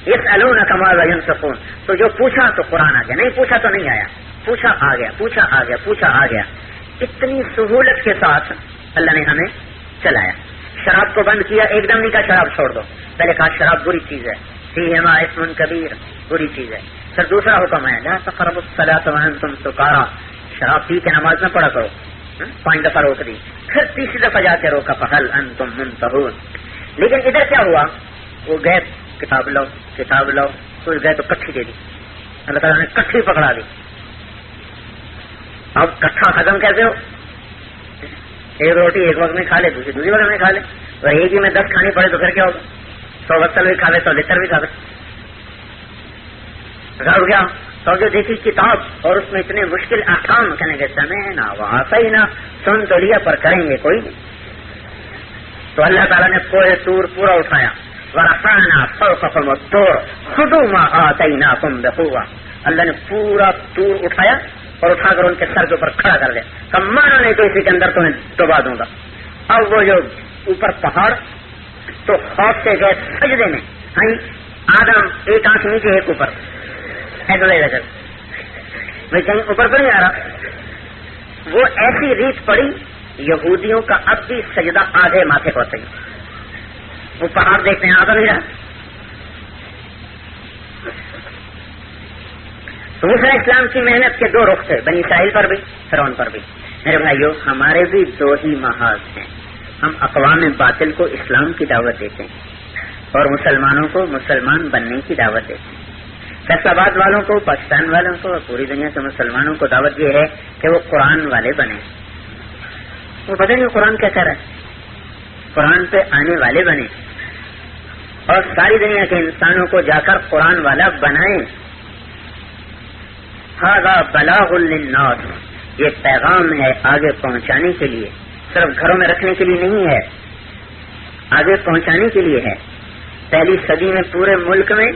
یسألونک ماذا ینفقون، تو جو پوچھا تو قرآن آ گیا، نہیں پوچھا تو نہیں آیا، پوچھا آ گیا، پوچھا آ گیا، پوچھا آ گیا. اتنی سہولت کے ساتھ اللہ نے ہمیں چلایا. شراب کو بند کیا، ایک دم نہیں کہا شراب چھوڑ دو، پہلے کہا شراب بری چیز ہے، فیہما اسم کبیر، بری چیز ہے. پھر دوسرا حکم ہے لا تقربوا الصلاۃ وانتم سکارا، شراب پی کے نماز نہ پڑھا کرو، 5 دفعہ روک دی. پھر تیسری دفعہ جا کے روکا فہل انتم منتہون. لیکن ادھر کیا ہوا، وہ گئے کتاب لو کتاب لو، کچھ گئے تو کٹھی دے دی، اللہ تعالیٰ نے کٹھی پکڑا دی. اب کٹھا ختم کیسے ہو، ایک روٹی ایک وقت میں کھا لے، دوسری وقت میں کھا لے، اور ایک ہی میں 10 کھانی پڑے تو پھر کیا ہوگا، 100 بستر بھی کھا لے، 100 لیٹر بھی کھا لے. گیا تو جو دیکھی کتاب اور اس میں اتنے مشکل احکام، کہنے کے سمعنا وعصینا، سن تو لیا پر کریں گے کوئی نہیں. تو اللہ تعالیٰ نے کوہ طور پورا اٹھایا، ورفعنا فوقکم الطور خذوا ما آتیناکم بقوہ. اللہ نے پورا طور اٹھایا اور اٹھا کر ان کے سر کے اوپر کھڑا کر دیا، کمانا نہیں تو اسی کے اندر تمہیں ڈبا دوں گا. اب وہ جو اوپر پہاڑ تو خوف سے گئے سجدے میں، آدم ایک آنکھ نیچے ایک اوپر، میں کہیں اوپر تو نہیں آ رہا. وہ ایسی ریت پڑی یہودیوں کا اب بھی سجدہ آدھے ماتھے ہوتے ہیں، وہ پہاڑ دیکھتے ہیں آتا نہیں رہا. تو موسیٰ علیہ السلام کی محنت کے 2 رخ تھے، بنی اسرائیل پر بھی فرعون پر بھی. میرے بھائیو ہمارے بھی 2 ہی محاذ ہیں. ہم اقوام باطل کو اسلام کی دعوت دیتے ہیں اور مسلمانوں کو مسلمان بننے کی دعوت دیتے ہیں. فیصل آباد والوں کو، پاکستان والوں کو اور پوری دنیا کے مسلمانوں کو دعوت یہ ہے کہ وہ قرآن والے بنے. وہ پتہ نہیں قرآن کیا کہہ رہا ہے، قرآن پہ آنے والے بنے اور ساری دنیا کے انسانوں کو جا کر قرآن والا بنائیں. ھذا بلاغ للناس، یہ پیغام ہے آگے پہنچانے کے لیے، صرف گھروں میں رکھنے کے لیے نہیں ہے، آگے پہنچانے کے لیے ہے. پہلی صدی میں پورے ملک میں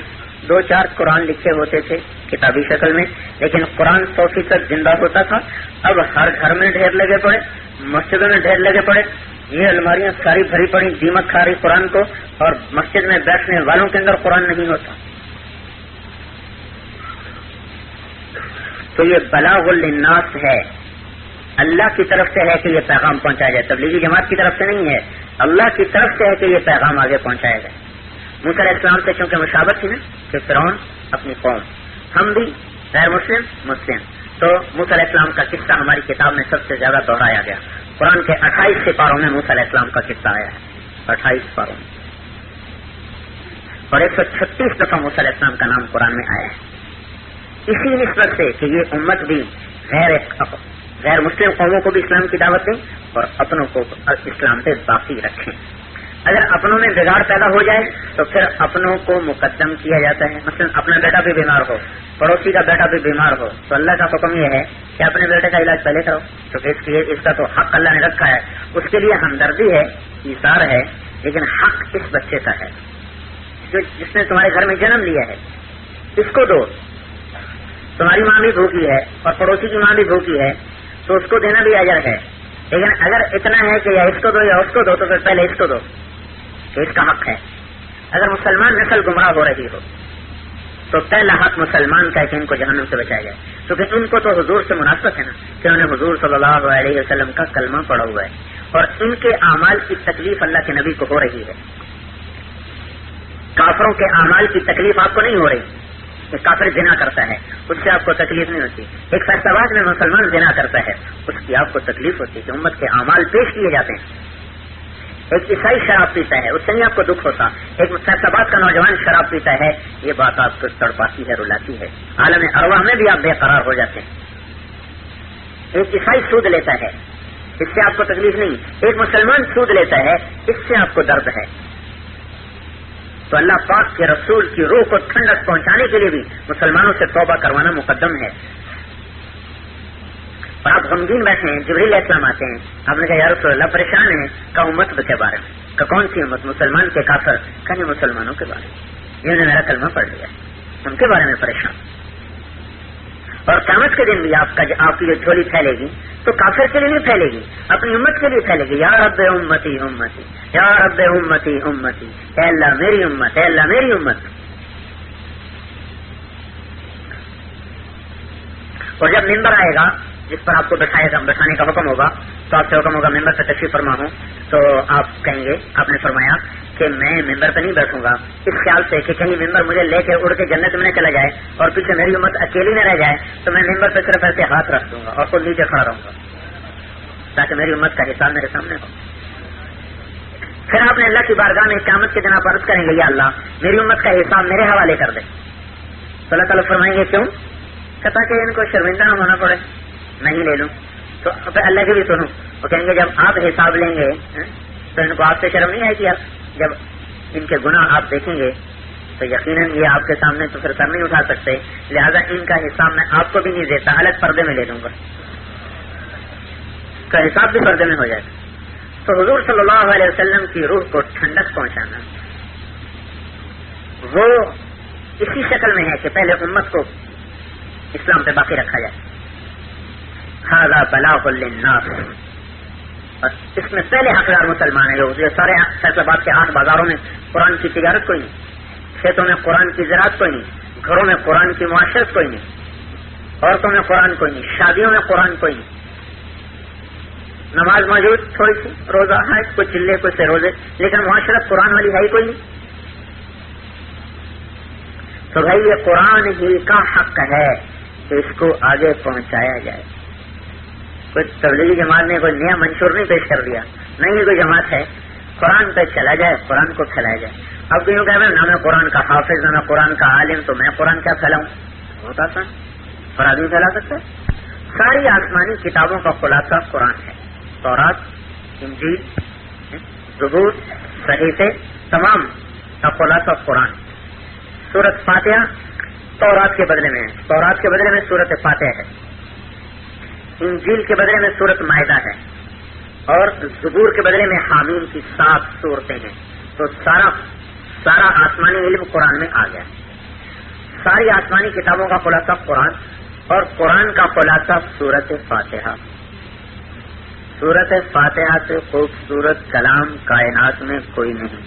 2-4 قرآن لکھے ہوتے تھے کتابی شکل میں، لیکن قرآن 100% زندہ ہوتا تھا. اب ہر گھر میں ڈھیر لگے پڑے، مسجدوں میں ڈھیر لگے پڑے، یہ الماریاں ساری بھری پڑی، دیمک کھا رہی قرآن کو، اور مسجد میں بیٹھنے والوں کے اندر قرآن نہیں ہوتا. تو یہ بلاغ للناس ہے، اللہ کی طرف سے ہے کہ یہ پیغام پہنچایا جائے، تبلیغی جماعت کی طرف سے نہیں ہے، اللہ کی طرف سے ہے کہ یہ پیغام آگے پہنچایا جائے. موسیٰ علیہ السلام سے چونکہ مشابہت تھی نا کہ فرعون اپنی قوم، ہم بھی غیر مسلم، تو موسیٰ علیہ السلام کا قصہ ہماری کتاب میں سب سے زیادہ دہرایا گیا. قرآن کے 28 سپاروں میں موسیٰ علیہ السلام کا قصہ آیا ہے، 28 سپاروں میں، اور 136 دفعہ موسیٰ علیہ السلام کا نام قرآن میں آیا ہے. اسی نسبت سے کہ یہ امت بھی غیر مسلم قوموں کو بھی اسلام کی دعوت دیں اور اپنوں کو اسلام سے باقی رکھیں. اگر اپنوں میں بگاڑ پیدا ہو جائے تو پھر اپنوں کو مقدم کیا جاتا ہے. مثلا اپنا بیٹا بھی بیمار ہو، پڑوسی کا بیٹا بھی بیمار ہو، تو اللہ کا حکم یہ ہے کہ اپنے بیٹے کا علاج پہلے کرو، کیونکہ اس کا تو حق اللہ نے رکھا ہے. اس کے لیے ہمدردی ہے، ایثار ہے، لیکن حق اس بچے کا ہے جس نے تمہارے گھر میں جنم لیا ہے، اس کو دو. تمہاری ماں بھی بھوکی ہے اور پڑوسی کی ماں بھی بھوکی ہے، تو اس کو دینا بھی اجر ہے. لیکن اگر اتنا ہے کہ یا اس کو دو یا اس کو دو، تو پھر پہلے اس کو دو کہ اس کا حق ہے. اگر مسلمان نسل گمراہ ہو رہی ہو تو پہلا حق مسلمان کا ہے کہ ان کو جہنم سے بچایا جائے، کیونکہ ان کو تو حضور سے مناسبت ہے نا کہ انہوں نے حضور صلی اللہ علیہ وسلم کا کلمہ پڑھا ہوا ہے، اور ان کے اعمال کی تکلیف اللہ کے نبی کو ہو رہی ہے. کافروں کے اعمال کی تکلیف آپ کو نہیں ہو رہی. کافر زنا کرتا ہے، اس سے آپ کو تکلیف نہیں ہوتی. ایک فیصل آباد میں مسلمان زنا کرتا ہے، اس کی آپ کو تکلیف ہوتی ہے کہ امت کے اعمال پیش کیے جاتے ہیں. ایک عیسائی شراب پیتا ہے، اس سے نہیں آپ کو دکھ ہوتا. ایک فیصل آباد کا نوجوان شراب پیتا ہے، یہ بات آپ کو تڑپاتی ہے، رلاتی ہے. عالم ارواح میں بھی آپ بے قرار ہو جاتے ہیں. ایک عیسائی سود لیتا ہے، اس سے آپ کو تکلیف نہیں. ایک مسلمان سود لیتا ہے، اس سے آپ کو درد ہے. تو اللہ پاک کے رسول کی روح کو ٹھنڈک پہنچانے کے لیے بھی مسلمانوں سے توبہ کروانا مقدم ہے. اور آپ غمگین بیٹھے ہیں، جبریل علیہ السلام آتے ہیں، آپ نے کہا یا رسول اللہ پریشان ہیں، کہ امت کے بارے میں، کہ کون سی امت؟ مسلمان کے کافر؟ کہنے مسلمانوں کے بارے میں، انہوں نے میرا کلمہ پڑھ لیا، ان کے بارے میں پریشان. اور قیامت کے دن بھی آپ کی جو جھولی پھیلے گی تو کافر کے لیے نہیں پھیلے گی، اپنی امت کے لیے پھیلے گی. یا رب امتی امتی، یا رب امتی امتی، اے اللہ میری امت، اے اللہ میری امت. اور جب ممبر آئے گا جس پر آپ کو بٹھانے کا حکم ہوگا تو آپ سے حکم ہوگا ممبر سے تشریف فرما ہوں، تو آپ کہیں گے آپ نے فرمایا کہ میں ممبر پہ نہیں بیٹھوں گا اس خیال سے کہ کہیں ممبر مجھے لے کے اڑ کے جنت میں چلا جائے اور پیچھے میری امت اکیلی نہ رہ جائے، تو میں ممبر پہ صرف ایسے ہاتھ رکھ دوں گا اور خود نیچے کھڑا رہوں گا تاکہ میری امت کا حساب میرے سامنے ہو۔ پھر آپ نے اللہ کی بارگاہ میں قیامت کے دن آپ عرض کریں گے یا اللہ میری امت کا حساب میرے حوالے کر دے، تو اللہ تعالیٰ فرمائیں گے کیوں؟ کہتا کہ ان کو شرمندہ نہ ہونا پڑے، میں ہی لے لوں۔ تو پھر اللہ کی بھی سنوں، وہ کہیں گے جب آپ حساب لیں گے تو ان کو آپ سے شرم نہیں آئے گی؟ جب ان کے گناہ آپ دیکھیں گے تو یقیناً یہ آپ کے سامنے تو پھر سر نہیں اٹھا سکتے، لہذا ان کا حساب میں آپ کو بھی نہیں دیتا، الگ پردے میں لے لوں گا، کا حساب بھی پردے میں ہو جائے گا۔ تو حضور صلی اللہ علیہ وسلم کی روح کو ٹھنڈک پہنچانا وہ اسی شکل میں ہے کہ پہلے امت کو اسلام پہ باقی رکھا جائے، ھذا بلاغ للناس، اور اس میں پہلے حقدار مسلمان ہیں جو سارے فیصلہ باد کے 8 بازاروں میں قرآن کی تجارت کوئی نہیں، کھیتوں میں قرآن کی زراعت کوئی نہیں، گھروں میں قرآن کی معاشرت کوئی نہیں، عورتوں میں قرآن کوئی نہیں، شادیوں میں قرآن کوئی نہیں، نماز موجود تھوڑی سی، روزہ ہے کوئی چلے کوئی سے روزے، لیکن معاشرت قرآن والی ہے ہی کوئی نہیں۔ تو بھائی یہ قرآن ہی کا حق ہے کہ اس کو آگے پہنچایا جائے۔ کوئی تبلیغی جماعت نے کوئی نیا منشور نہیں پیش کر دیا، نہیں کوئی جماعت ہے، قرآن پہ چلا جائے، قرآن کو پھیلایا جائے۔ اب کیوں کہ نہ میں قرآن کا حافظ نہ میں قرآن کا عالم، تو میں قرآن کیا پھیلاؤں؟ بہت آسان، اور آدمی پھیلا سکتا ہے۔ ساری آسمانی کتابوں کا خلاصہ قرآن ہے، تورات، انجیل، زبور، صحیفے، تمام کا خلاصہ قرآن۔ سورۃ فاتحہ تورات کے بدلے میں ہے، تورات کے بدلے میں سورۃ فاتحہ ہے، انجیل کے بدلے میں سورۃ مائدہ ہے، اور زبور کے بدلے میں حامیم کی 7 صورتیں ہیں۔ تو سارا آسمانی علم قرآن میں آ گیا۔ ساری آسمانی کتابوں کا خلاصہ قرآن، اور قرآن کا خلاصہ سورۃ فاتحہ۔ سورۃ فاتحہ سے خوبصورت کلام کائنات میں کوئی نہیں،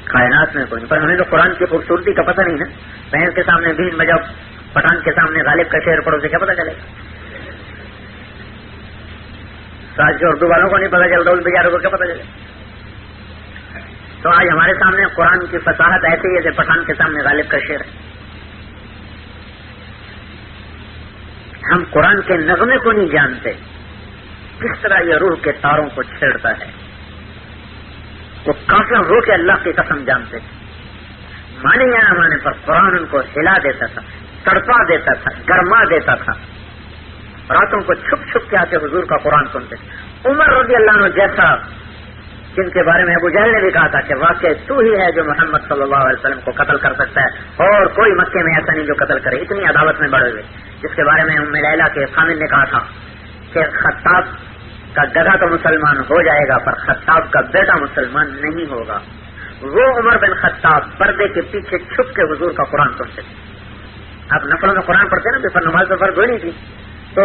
کائنات میں کوئی نہیں۔ پر ہمیں تو قرآن کی خوبصورتی کا پتہ نہیں نا، بہن کے سامنے بین بجاؤ، پٹھان کے سامنے غالب کا شعر پڑھو سے کیا پتہ چلے گا؟ آج کے اردو والوں کو نہیں پتہ چلتا، اس بیچاروں کو کیا پتہ چلے؟ تو آج ہمارے سامنے قرآن کی فصاحت ایسی ہے جیسے پٹھان کے سامنے غالب کا شعر ہے۔ ہم قرآن کے نغمے کو نہیں جانتے، کس طرح یہ روح کے تاروں کو چھیڑتا ہے۔ وہ کافر رو کے اللہ کی قسم جانتے تھے، مانے یا نہ مانے پر قرآن ان کو ہلا دیتا تھا، تڑپا دیتا تھا، گرما دیتا تھا۔ راتوں کو چھپ چھپ کے آتے حضور کا قرآن سنتے تھے۔ عمر رضی اللہ عنہ جیسا، جن کے بارے میں ابو جہل نے بھی کہا تھا کہ واقعی تو ہی ہے جو محمد صلی اللہ علیہ وسلم کو قتل کر سکتا ہے، اور کوئی مکے میں ایسا نہیں جو قتل کرے، اتنی عداوت میں بڑھے ہوئے، جس کے بارے میں ام لیلہ کے خامد نے کہا تھا کہ خطاب کا گدھا تو مسلمان ہو جائے گا پر خطاب کا بیٹا مسلمان نہیں ہوگا۔ وہ عمر بن خطاب پردے کے پیچھے چھپ کے حضور کا قرآن سنتے تھے۔ اب نفلوں میں قرآن پڑھتے نا، پر نماز تو فرض ہوئی نہیں تھی، تو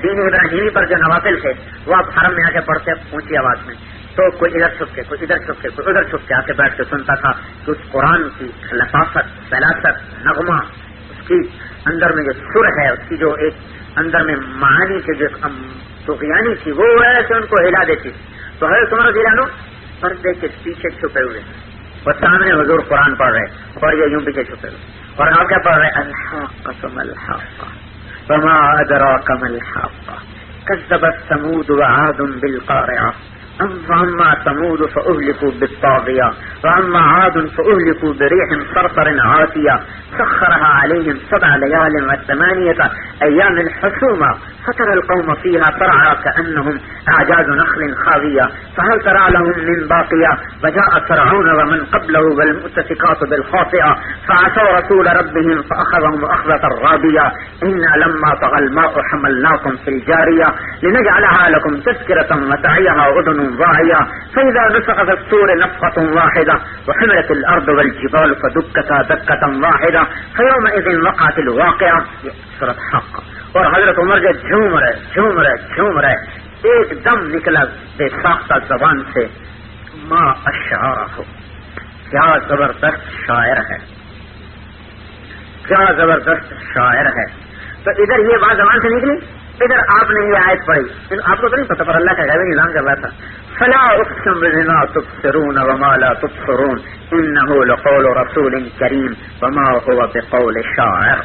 دین ابراہیمی پر جو نوافل تھے وہ آپ حرم میں آ کے پڑھتے اونچی آواز میں، تو کوئی ادھر چھپ کے، کوئی ادھر چھپ کے، کوئی ادھر چھپ کے آ کے بیٹھ کے سنتا تھا کہ اس قرآن کی لطافت، سلاست، نغمہ، اس کی اندر میں جو سر ہے، اس کی جو ایک اندر میں معانی کے جو سفیانی تھی، وہ ایسے ان کو ہلا دیتی۔ تو حضرت عمر رضی اللہ عنہ پردے کے پیچھے چھپے ہوئے، اور سامنے حضور قرآن پڑھ رہے اور یہ یوں پیچھے چھپے ہوئے، اور آپ کیا پڑھ رہے؟ الحاقۃ ما الحاقۃ وما ادراک ما الحاقۃ کذبت ثمود وعاد بالقارعۃ فأما ثمود فأهلكوا بالطاغية وأما عاد فأهلكوا بريح صرصر عاتية سخرها عليهم 7 ليال و8 أيام حسوما فترى القوم فيها صرعى كأنهم أعجاز نخل خاوية فهل ترى لهم من باقية وجاء فرعون ومن قبله والمؤتفكات بالخاطئة فعصوا رسول ربهم فأخذهم أخذة رابية إنا لما طغى الماء حملناكم في الجارية لنجعلها لكم تذكرة وتعيها أذن واعية فإذا نفخ في الصور نفخة واحدة وحملت الأرض والجبال فدكتا دكة واحدة فيومئذ وقعت الواقعة۔ سورة حق۔ اور حضرت عمر جو جھوم رہے ایک دم نکلا بے ساختہ زبان سے، ما اشعارہ، کیا زبردست شاعر ہے، کیا زبردست شاعر ہے۔ تو تو ادھر یہ بات زبان سے نکلی، ادھر آپ نے یہ آیت پڑھی. آپ کو تو نہیں پتا، پر اللہ کا غیبی نظام کر رہا تھا. فلا اقسم بما تبصرون وما لا تبصرون انه لقول رسول کریم وما هو بقول شاعر.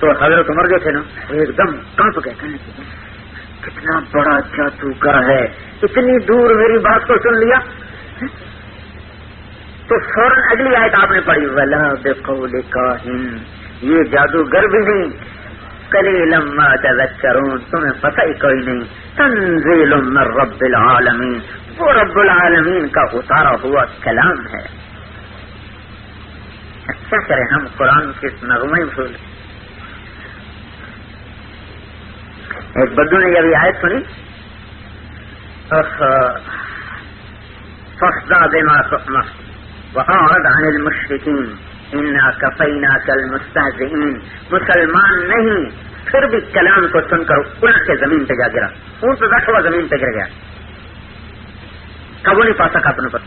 تو حضرت عمر جو تھے نا وہ ایک دم کانپ گئے، کہنے لگے کتنا بڑا جادوگر ہے، اتنی دور میری بات کو سن لیا. تو فوراً اگلی آیت آپ نے پڑھی ولا بقول کاہن، یہ جادوگر بھی نہیں، قلیلا ما تذکرون، تمہیں پتہ ہی کوئی نہیں. تنزیل من رب العالمین، وہ رب العالمین کا اتارا ہوا کلام ہے. اچھا کریں ہم قرآن کے نغمے بھول. ایک بدو نے جب یہ آیت سنی فاصدع بما تؤمر واعرض عن المشرکین انا کفیناک المستہزئین. مسلمان نہیں پھر بھی کلام کو سن کر الٹ کے زمین پہ جا گرا، اونٹ رکھا ہوا زمین پہ گر گیا، قابو نہیں پا سکا اپنے پر.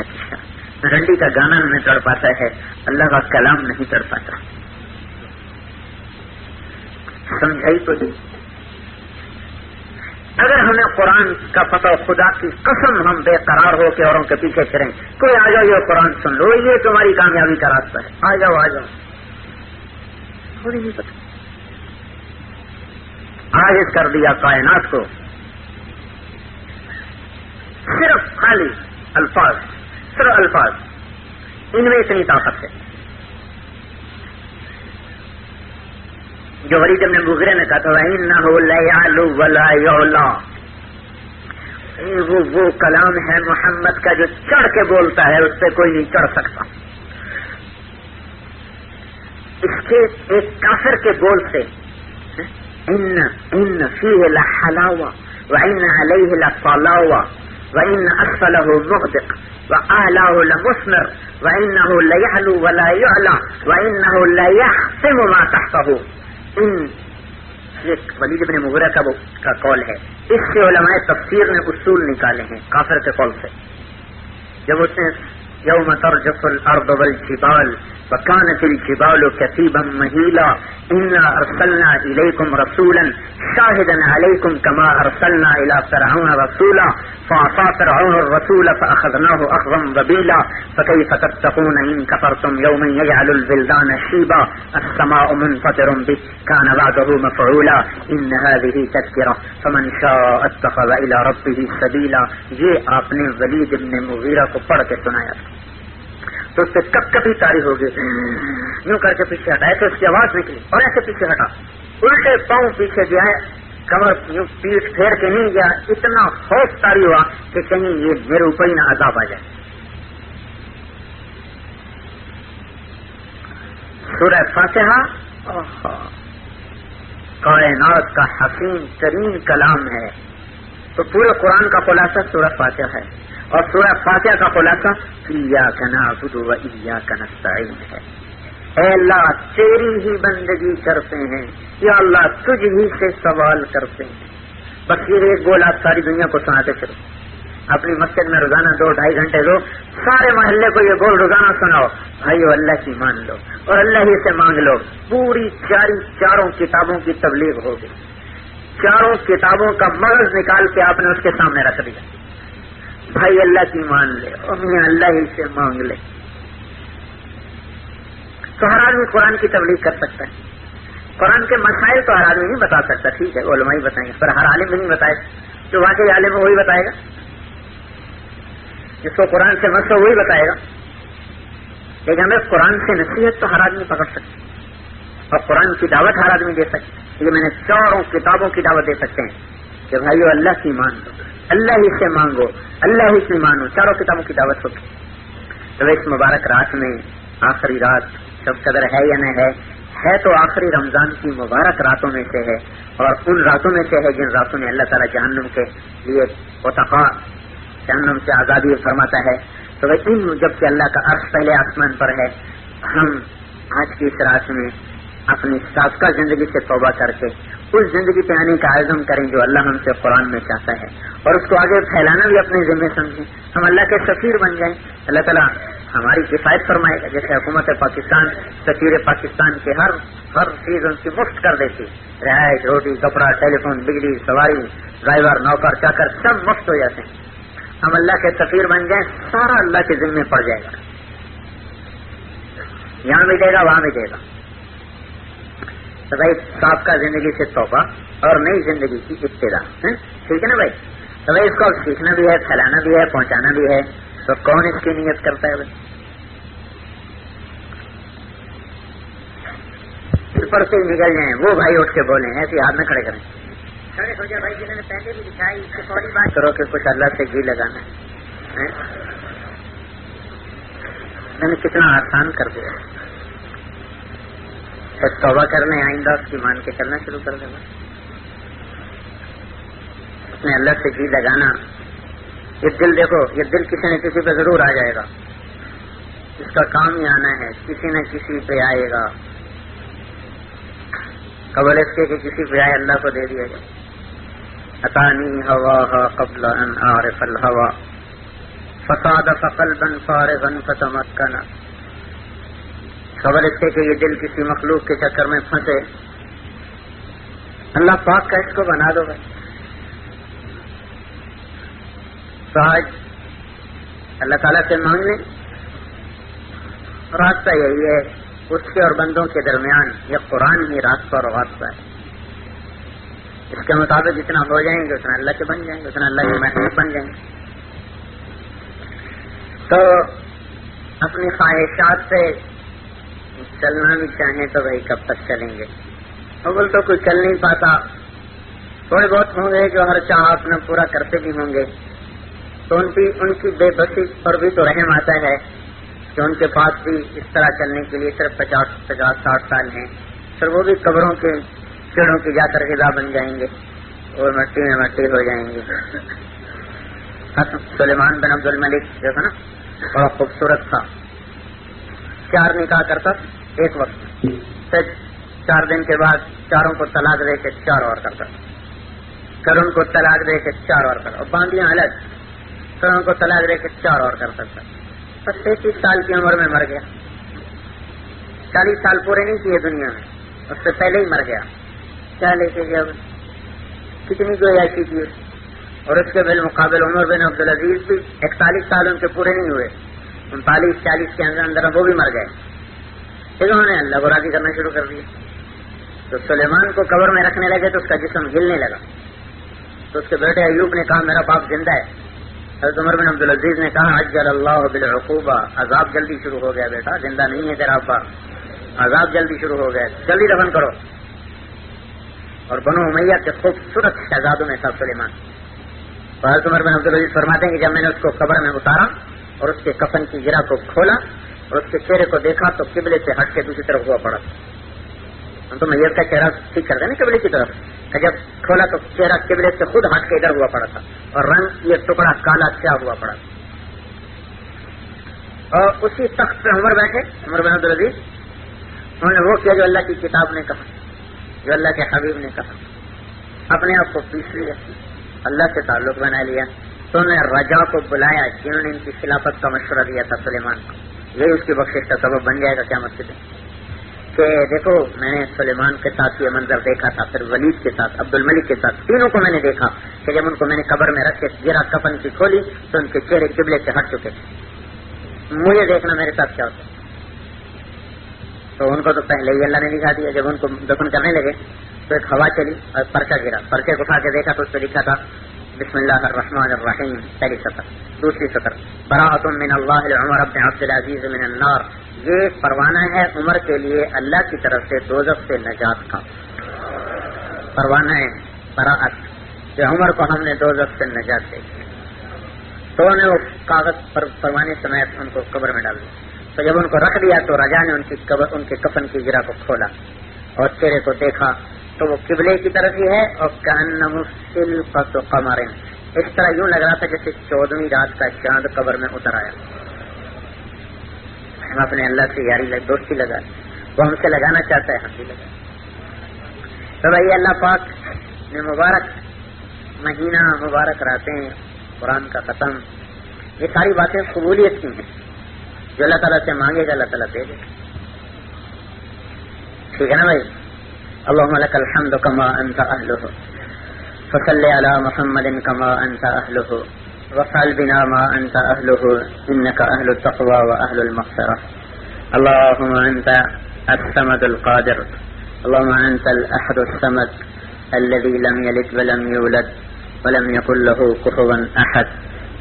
اچھا رنڈی کا گانا نہیں چڑھ پاتا ہے، اللہ کا کلام نہیں چڑھ پاتا. سمجھائی تو نہیں. اگر ہمیں قرآن کا پتہ، خدا کی قسم ہم بے قرار ہو کے اوروں کے پیچھے چلیں، کوئی آ جاؤ یہ قرآن سن لو، یہ تمہاری کامیابی کا راستہ ہے، آ جاؤ آ جاؤ، تھوڑی نہیں پتہ. عاجز کر دیا کائنات کو صرف خالی الفاظ، صرف الفاظ، ان میں اتنی طاقت ہے. جو ولید بن مغیرہ نے کہا تھا وَإِنَّهُ لَيَعْلُو وَلَا يُعْلَى، وہ کلام ہے محمد کا جو چڑھ کے بولتا ہے، اس پہ کوئی نہیں چڑھ سکتا. اس کے ایک کافر کے بول سے ان فیہ لحلاوہ وَإِنَّ عَلَيْهِ لَطَلَاوَہ وَإِنَّ أَسْفَلَهُ مُغْدِقٌ وَأَعْلَاهُ لَمُثْمِرٌ وَإِنَّهُ لَيَعْلُو وَلَا يُعْلَى وَإِنَّهُ لَيَحْطِمُ مَا تَحْتَهُ. ایک ولید بن مغیرہ کا قول ہے. اس سے علماء تفسیر نے اصول نکالے ہیں کافر کے قول سے. جب اس نے یوم ترجف الارض والجبال وكانت الجبال كثيبا مهيلا انا ارسلنا اليكم رسولا شاهدا عليكم كما ارسلنا الى فرعون رسولا فعصى فرعون الرسول فاخذناه اخذا وبيلا فكيف تتقون ان كفرتم يوما يجعل البلدان شيبا السماء منفطر به كان وعده مفعولا ان هذه تذكرة فمن شاء اتخذ الى ربه سبيلا. یہ آپ نے ولید بن مغیرہ کو پڑھ کے سنایا تو اس سے کب کبھی تاری ہو گئی، یوں کر کے پیچھے ہٹا، ایسے اس کی آواز نکلی اور ایسے پیچھے ہٹا، الٹے پاؤں پیچھے گیا ہے، کمر یوں پیٹ پھیر کے نہیں گیا. اتنا خوف تاری ہوا کہ کہیں یہ میرے اوپر ہی نہ عذاب آ جائے. سورہ فاتحہ کائنات کا حسین ترین کلام ہے. تو پورے قرآن کا خلاصہ سورہ فاتحہ ہے، اور سورہ فاتحہ کا خلاصہ ایاک نعبد و ایاک نستعین ہے. اے اللہ تیری ہی بندگی کرتے ہیں، یا اللہ تجھ ہی سے سوال کرتے ہیں. بس یہ ایک گول آپ ساری دنیا کو سناتے چلو. اپنی مسجد میں روزانہ 2-2.5 گھنٹے دو، سارے محلے کو یہ گول روزانہ سناؤ. بھائیو اللہ کی مان لو اور اللہ ہی سے مانگ لو. پوری چاروں کتابوں کی تبلیغ ہوگی. چاروں کتابوں کا مغز نکال کے آپ نے اس کے سامنے رکھ دیا. بھائی اللہ کی مان لے اور میں اللہ ہی سے مانگ لے. تو ہر آدمی قرآن کی تبلیغ کر سکتا ہے. قرآن کے مسائل تو ہر آدمی نہیں بتا سکتا، ٹھیک ہے علماء ہی بتائیں گے، پر ہر عالم نہیں بتائے. جو واقعی عالم ہے وہی بتائے گا، جس کو قرآن سے مسئلہ وہی بتائے گا. لیکن ہمیں قرآن سے نصیحت تو ہر آدمی پکڑ سکتا ہے اور قرآن کی دعوت ہر آدمی دے سکتا ہے. یہ میں نے چاروں کتابوں کی دعوت دے سکتے ہیں کہ بھائیو اللہ کی مان لو، اللہ ہی سے مانگو، اللہ ہی سے مانو. چاروں کتابوں کی دعوت ہوگی. تو اس مبارک رات میں، آخری رات شب قدر ہے یا نہ ہے تو آخری رمضان کی مبارک راتوں میں سے ہے، اور ان راتوں میں سے ہے جن راتوں میں اللہ تعالیٰ جہنم کے لیے اتقا، جہنم سے آزادی فرماتا ہے. تو جب کہ اللہ کا عرش پہلے آسمان پر ہے، ہم آج کی اس رات میں اپنی سابقہ زندگی سے توبہ کر کے اس زندگی پہ آنے کا عزم کریں جو اللہ ہم سے قرآن میں چاہتا ہے، اور اس کو آگے پھیلانا بھی اپنے ذمہ سمجھیں. ہم اللہ کے سفیر بن جائیں. اللہ تعالیٰ ہماری کفایت فرمائے گا. جیسے حکومت پاکستان سفیر پاکستان کے ہر چیز ان کی مفت کر دیتی, رہائش, روٹی, کپڑا, ٹیلی فون, بجلی, سواری, ڈرائیور, نوکر, چاکر سب مفت ہو جاتے ہیں. ہم اللہ کے سفیر بن جائیں, سارا اللہ کے ذمے پڑ جائے گا, یہاں بھی دے گا وہاں بھی دے گا. تو بھائی سابقہ زندگی سے توبہ اور نئی زندگی کی ابتدا, ٹھیک ہے نا بھائی. تو بھائی اس کو سیکھنا بھی ہے, پھیلانا بھی ہے, پہنچانا بھی ہے. تو کون اس کی نیت کرتا ہے بھائی؟ پر سے نکل جائیں وہ بھائی اٹھ کے بولیں, ایسے ہاتھ میں کھڑے کریں, کھڑے ہو جائے بھائی جنہوں نے پہلے بھی دکھائی. اس کی تھوڑی بات کرو کہ کچھ اللہ سے جی لگانا ہے. میں نے کتنا آسان کر دیا. توبہ کرنے آئندہ اس کی مان کے چلنا شروع کر دینا. اس نے اللہ سے جی لگانا. یہ دل دیکھو, یہ دل کسی نہ کسی پہ ضرور آ جائے گا. اس کا کام ہی آنا ہے, کسی نہ کسی پہ آئے گا. قبل اس کے کہ کسی پہ آئے اللہ کو دے دیا جائے. اتانی ہوا قبل ان اعرف الہوا فصادف قلبا فارغا فتمکنا. خبر اس سے کہ یہ دل کسی مخلوق کے چکر میں پھنسے, اللہ پاک کا اس کو بنا دو بھائی. تو آج اللہ تعالیٰ سے مانگ لیں. راستہ یہی ہے, اس کے اور بندوں کے درمیان یہ قرآن ہی راستہ اور واسطہ ہے. اس کے مطابق جتنا ہو جائیں گے اتنا اللہ کے بن جائیں گے, اتنا اللہ کے محبوب بن جائیں گے. تو اپنی خواہشات سے چلنا بھی چاہیں تو بھائی کب تک چلیں گے؟ اول تو کوئی چل نہیں پاتا. تھوڑے بہت ہوں گے جو ہر چاہ اپنا پورا کرتے بھی ہوں گے, تو ان کی بے بسی پر بھی تو رحم آتا ہے کہ ان کے پاس بھی اس طرح چلنے کے لیے صرف 50-60 سال ہیں. پھر وہ بھی قبروں کے کیڑوں کی جا کر غذا بن جائیں گے اور مٹی میں مٹی ہو جائیں گے. سلیمان بن عبد الملک جو تھا نا, بڑا خوبصورت تھا. 4 نکاح کرتا ایک وقت, پھر 4 دن کے بعد چاروں کو طلاق دے کے 4 اور کرتا, پھر ان کو طلاق دے کے 4 اور کرتا, اور باندیاں الگ, پھر ان کو طلاق دے کے 4 اور کرتا تھا. بس 33 سال کی عمر میں مر گیا. 40 سال پورے نہیں کیے دنیا میں, اس سے پہلے ہی مر گیا. کیا لے کے گیا, کتنی گویاشی کی. اور اس کے بالمقابل عمر بن عبدالعزیز بھی 41 سال ان کے پورے نہیں ہوئے, 39-40 کے اندر وہ بھی مر گئے. پھر انہوں نے اللہ کو راضی کرنا شروع کر دیا. تو سلیمان کو قبر میں رکھنے لگے تو اس کا جسم ہلنے لگا. تو اس کے بیٹے ایوب نے کہا میرا باپ زندہ ہے. حضرت عمر بن عبدالعزیز نے کہا عجل اللہ بالعقوبہ, عذاب جلدی شروع ہو گیا بیٹا, زندہ نہیں ہے تیرا ابا, عذاب جلدی شروع ہو گیا, جلدی دفن کرو. اور بنو امیہ کے خوبصورت شہزادوں میں تھا سلیمان. تو حضرت عمر بن عبدالعزیز فرماتے ہیں کہ جب میں نے اس کو قبر میں اتارا اور اس کے کفن کی گرہ کو کھولا اور اس کے چہرے کو دیکھا تو قبلے سے ہٹ کے دوسری طرف ہوا پڑا. ہم تو میت کا چہرہ ٹھیک کرتے ہیں نا قبلے کی طرف, جب کھولا تو چہرہ قبلے سے خود ہٹ کے ادھر ہوا پڑا تھا اور رنگ یہ ٹکڑا کالا سیاہ ہوا پڑا. اور اسی تخت پہ عمر بیٹھے, عمر بن عبدالعزیز, انہوں نے وہ کیا جو اللہ کی کتاب نے کہا, جو اللہ کے حبیب نے کہا. اپنے آپ کو پیس لیا, اللہ سے تعلق بنا لیا. تو انہوں نے رجا کو بلایا جنہوں نے ان کی خلافت کا مشورہ دیا تھا سلیمان کو. یہی اس کی بخشش کا سبب بن جائے گا قیامت کے دن کہ دیکھو میں نے سلیمان کے ساتھ یہ منظر دیکھا تھا, پھر ولید کے ساتھ, عبد الملک کے ساتھ, تینوں کو میں نے دیکھا کہ جب ان کو میں نے قبر میں رکھ کے گرا کفن کی کھولی تو ان کے چہرے قبلے سے ہٹ چکے تھے. مجھے دیکھنا میرے ساتھ کیا ہوتا. تو ان کو تو پہلے ہی اللہ نے دکھا دیا. جب ان کو دفن کرنے لگے تو ایک ہوا چلی اور پرچہ گرا. پرچے کو اٹھا کے دیکھا تو اس پہ لکھا تھا بسم اللہ الرحمن الرحیم, پہلی سطر. دوسری سطر براءۃ من اللہ لعمر بن عبد العزیز من النار, یہ پروانہ ہے عمر کے لیے اللہ کی طرف سے دوزخ سے نجات کا. پروانہ ہے براءت کہ عمر کو ہم نے دوزخ سے نجات دے. تو انہوں نے وہ کاغذ پر پروانے سمیت ان کو قبر میں ڈال دیا. تو جب ان کو رکھ دیا تو رجا نے ان کے کفن کی گرہ کو کھولا اور چہرے کو دیکھا تو وہ قبلے کی طرف ہی ہے اور کأنہ سلقۃ قمر, اس طرح یوں لگ رہا تھا جیسے 14ویں رات کا چاند قبر میں اتر آیا. ہم اپنے اللہ سے یاری دوستی لگا, وہ ہم سے لگانا چاہتا ہے, ہم بھی لگا. تو بھائی اللہ پاک نے مبارک مہینہ, مبارک راتیں, قرآن کا ختم, یہ ساری باتیں قبولیت کی ہیں. جو اللہ تعالیٰ سے مانگے گا اللہ تعالیٰ دے دے گا. ٹھیک ہے نا بھائی؟ اللهم لك الحمد كما انت اهله فصل على محمد كما انت اهله وافعل بنا ما انت اهله انك اهل التقوى واهل المغفرة. اللهم انت الصمد القادر، اللهم انت الاحد الصمد الذي لم يلد ولم يولد ولم يكن له كفوا احد.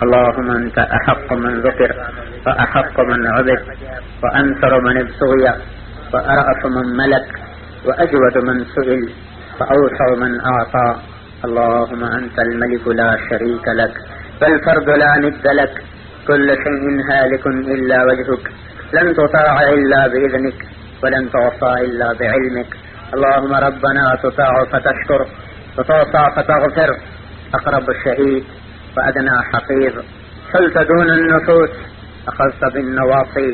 اللهم انت احق من ذكر واحق من عبد وانصر من ابتغي وارأف من ملك وأجود من سئل فأوسع من أعطى. اللهم أنت الملك لا شريك لك والفرد لا ند لك، كل شيء هالك إلا وجهك، لن تطاع إلا بإذنك ولن تعصى إلا بعلمك. اللهم ربنا تطاع فتشكر وتعصى فتغفر، أقرب الشهيد وأدنى حفيظ، حلت دون النفوس أخذت بالنواصي،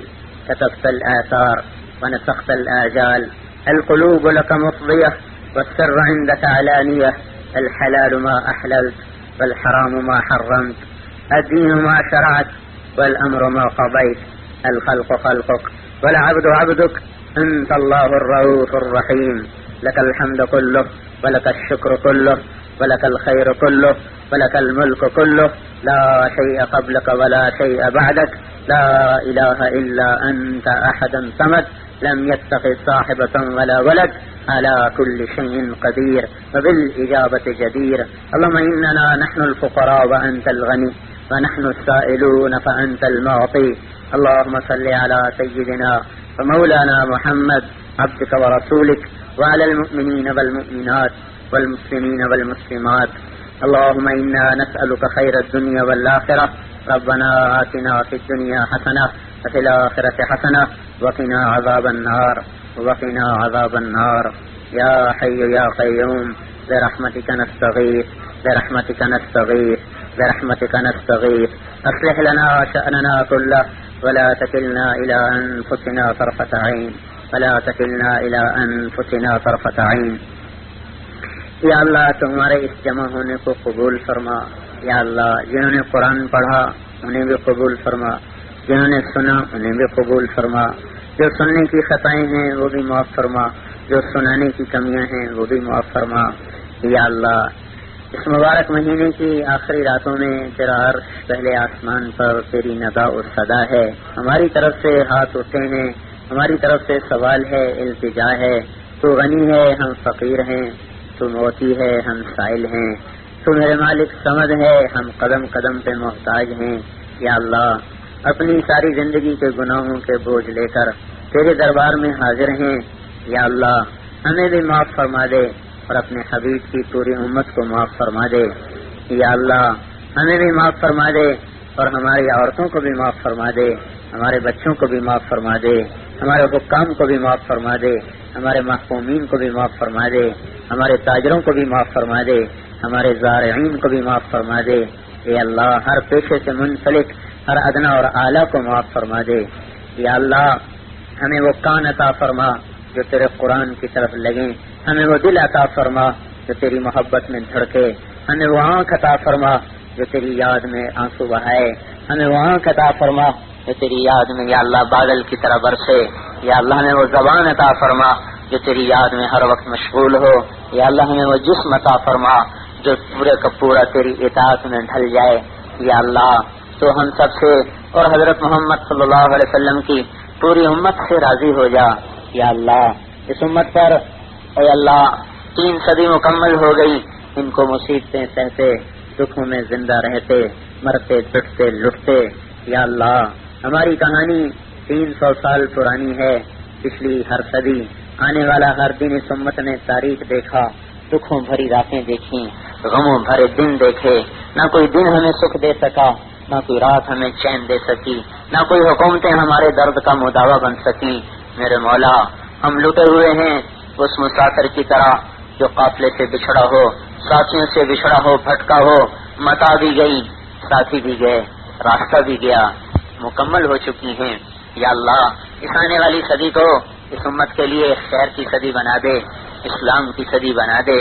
كتبت الآثار ونسخت الآجال، القلوب لك مفضية والسر عندك علانية، الحلال ما أحللت والحرام ما حرمت، الدين ما شرعت والأمر ما قضيت، الخلق خلقك والعبد عبدك، أنت الله الرؤوف الرحيم. لك الحمد كله ولك الشكر كله ولك الخير كله ولك الملك كله، لا شيء قبلك ولا شيء بعدك، لا إله إلا أنت أحد صمد لم يتخذ صاحبة ولا ولد، على كل شيء قدير وبالإجابة جدير. اللهم إننا نحن الفقراء وأنت الغني ونحن السائلون فأنت المعطي. اللهم صل على سيدنا ومولانا محمد عبدك ورسولك وعلى المؤمنين والمؤمنات والمسلمين والمسلمات. اللهم إنا نسألك خير الدنيا والآخرة. ربنا آتنا في الدنيا حسنة وفي الآخرة حسنة وقنا عذاب النار وقنا عذاب النار. يا حي يا قيوم برحمتك نستغيث برحمتك نستغيث برحمتك نستغيث. أصلح لنا شأننا كله ولا تكلنا إلى أنفسنا طرفة عين ولا تكلنا إلى أنفسنا طرفة عين. یا اللہ تمہارے اس جمع ہونے کو قبول فرما. یا اللہ جنہوں نے قرآن پڑھا انہیں بھی قبول فرما، جنہوں نے سنا انہیں بھی قبول فرما، جو سننے کی خطائیں ہیں وہ بھی معاف فرما، جو سنانے کی کمیاں ہیں وہ بھی معاف فرما. یا اللہ اس مبارک مہینے کی آخری راتوں میں تیرا عرش پہلے آسمان پر تیری ندا و صدا ہے. ہماری طرف سے ہاتھ اٹھے ہیں، ہماری طرف سے سوال ہے، التجا ہے. تو غنی ہے، ہم فقیر ہیں. تو موتی ہے، ہم سائل ہیں. تو میرے مالک سمد ہے، ہم قدم قدم پہ محتاج ہیں. یا اللہ اپنی ساری زندگی کے گناہوں کے بوجھ لے کر تیرے دربار میں حاضر ہیں. یا اللہ ہمیں بھی معاف فرما دے اور اپنے حبیب کی پوری امت کو معاف فرما دے. یا اللہ ہمیں بھی معاف فرما دے اور ہماری عورتوں کو بھی معاف فرما دے، ہمارے بچوں کو بھی معاف فرما دے، ہمارے حکام کو بھی معاف فرما دے، ہمارے محکومین کو بھی معاف فرما دے، ہمارے تاجروں کو بھی معاف فرما دے، ہمارے زارعین کو بھی معاف فرما دے. اے اللہ ہر پیشے سے منسلک ہر ادنا اور اعلیٰ کو معاف فرما دے. یا اللہ ہمیں وہ کان عطا فرما جو تیرے قرآن کی طرف لگیں، ہمیں وہ دل عطا فرما جو تیری محبت میں دھڑکے، ہمیں وہ آنکھ عطا فرما جو تیری یاد میں آنسو بہائے، ہمیں وہ آنکھ عطا فرما جو تیری یاد میں یا اللہ بادل کی طرح برسے. یا اللہ ہمیں وہ زبان عطا فرما جو تیری یاد میں ہر وقت مشغول ہو. یا اللہ ہمیں وہ جسم عطا فرما جو پورے کا پورا تیری اطاعت میں ڈھل جائے. یا اللہ تو ہم سب سے اور حضرت محمد صلی اللہ علیہ وسلم کی پوری امت سے راضی ہو جا. یا اللہ اس امت پر اے اللہ 3 صدی مکمل ہو گئی، ان کو مصیبتیں سہتے، دکھوں میں زندہ رہتے، مرتے پٹتے لٹتے. یا اللہ ہماری کہانی 300 سال پرانی ہے. پچھلی ہر صدی آنے والا ہر دن اس امت نے تاریخ دیکھا، دکھوں بھری راتیں دیکھی، غموں بھرے دن دیکھے. نہ کوئی دن ہمیں سکھ دے سکا، نہ کوئی رات ہمیں چین دے سکی، نہ کوئی حکومتیں ہمارے درد کا مداوا بن سکی. میرے مولا ہم لٹے ہوئے ہیں اس مسافر کی طرح جو قافلے سے بچھڑا ہو، ساتھیوں سے بچھڑا ہو، بھٹکا ہو. متا بھی گئی، ساتھی بھی گئے، راستہ بھی گیا، مکمل ہو چکی ہیں. یا اللہ اس آنے والی صدی کو اس امت کے لیے خیر کی صدی بنا دے، اسلام کی صدی بنا دے،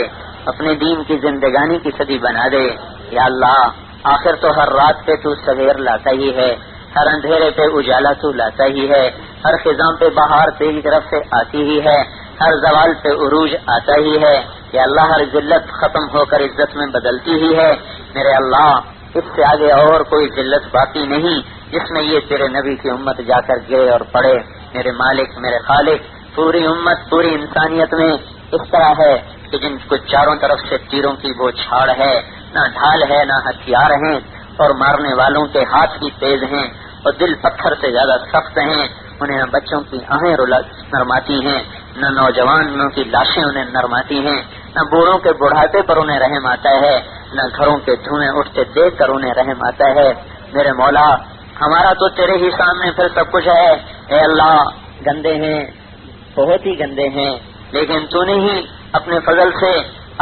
اپنے دین کی زندگانی کی صدی بنا دے. یا اللہ آخر تو ہر رات پہ تو سویر لاتا ہی ہے، ہر اندھیرے پہ اجالا تو لاتا ہی ہے، ہر خزاں پہ بہار تیری طرف سے آتی ہی ہے، ہر زوال پہ عروج آتا ہی ہے، یا اللہ ہر ذلت ختم ہو کر عزت میں بدلتی ہی ہے۔ میرے اللہ اس سے آگے اور کوئی ذلت باقی نہیں جس میں یہ تیرے نبی کی امت جا کر گرے اور پڑے۔ میرے مالک، میرے خالق، پوری امت، پوری انسانیت میں اس طرح ہے کہ جن کو چاروں طرف سے تیروں کی وہ چھاڑ ہے، نہ ڈھال ہے نہ ہتھیار ہیں، اور مارنے والوں کے ہاتھ بھی تیز ہیں اور دل پتھر سے زیادہ سخت ہیں۔ انہیں نہ بچوں کی آہیں نرماتی ہیں، نہ نوجوانوں کی لاشیں انہیں نرماتی ہیں، نہ بوڑھوں کے بڑھاپے پر انہیں رحم آتا ہے، نہ گھروں کے دھوئیں اٹھتے دیکھ کر انہیں رحم آتا ہے۔ میرے مولا ہمارا تو تیرے ہی سامنے پھر سب کچھ ہے۔ اے اللہ گندے ہیں، بہت ہی گندے ہیں، لیکن تو نے ہی اپنے فضل سے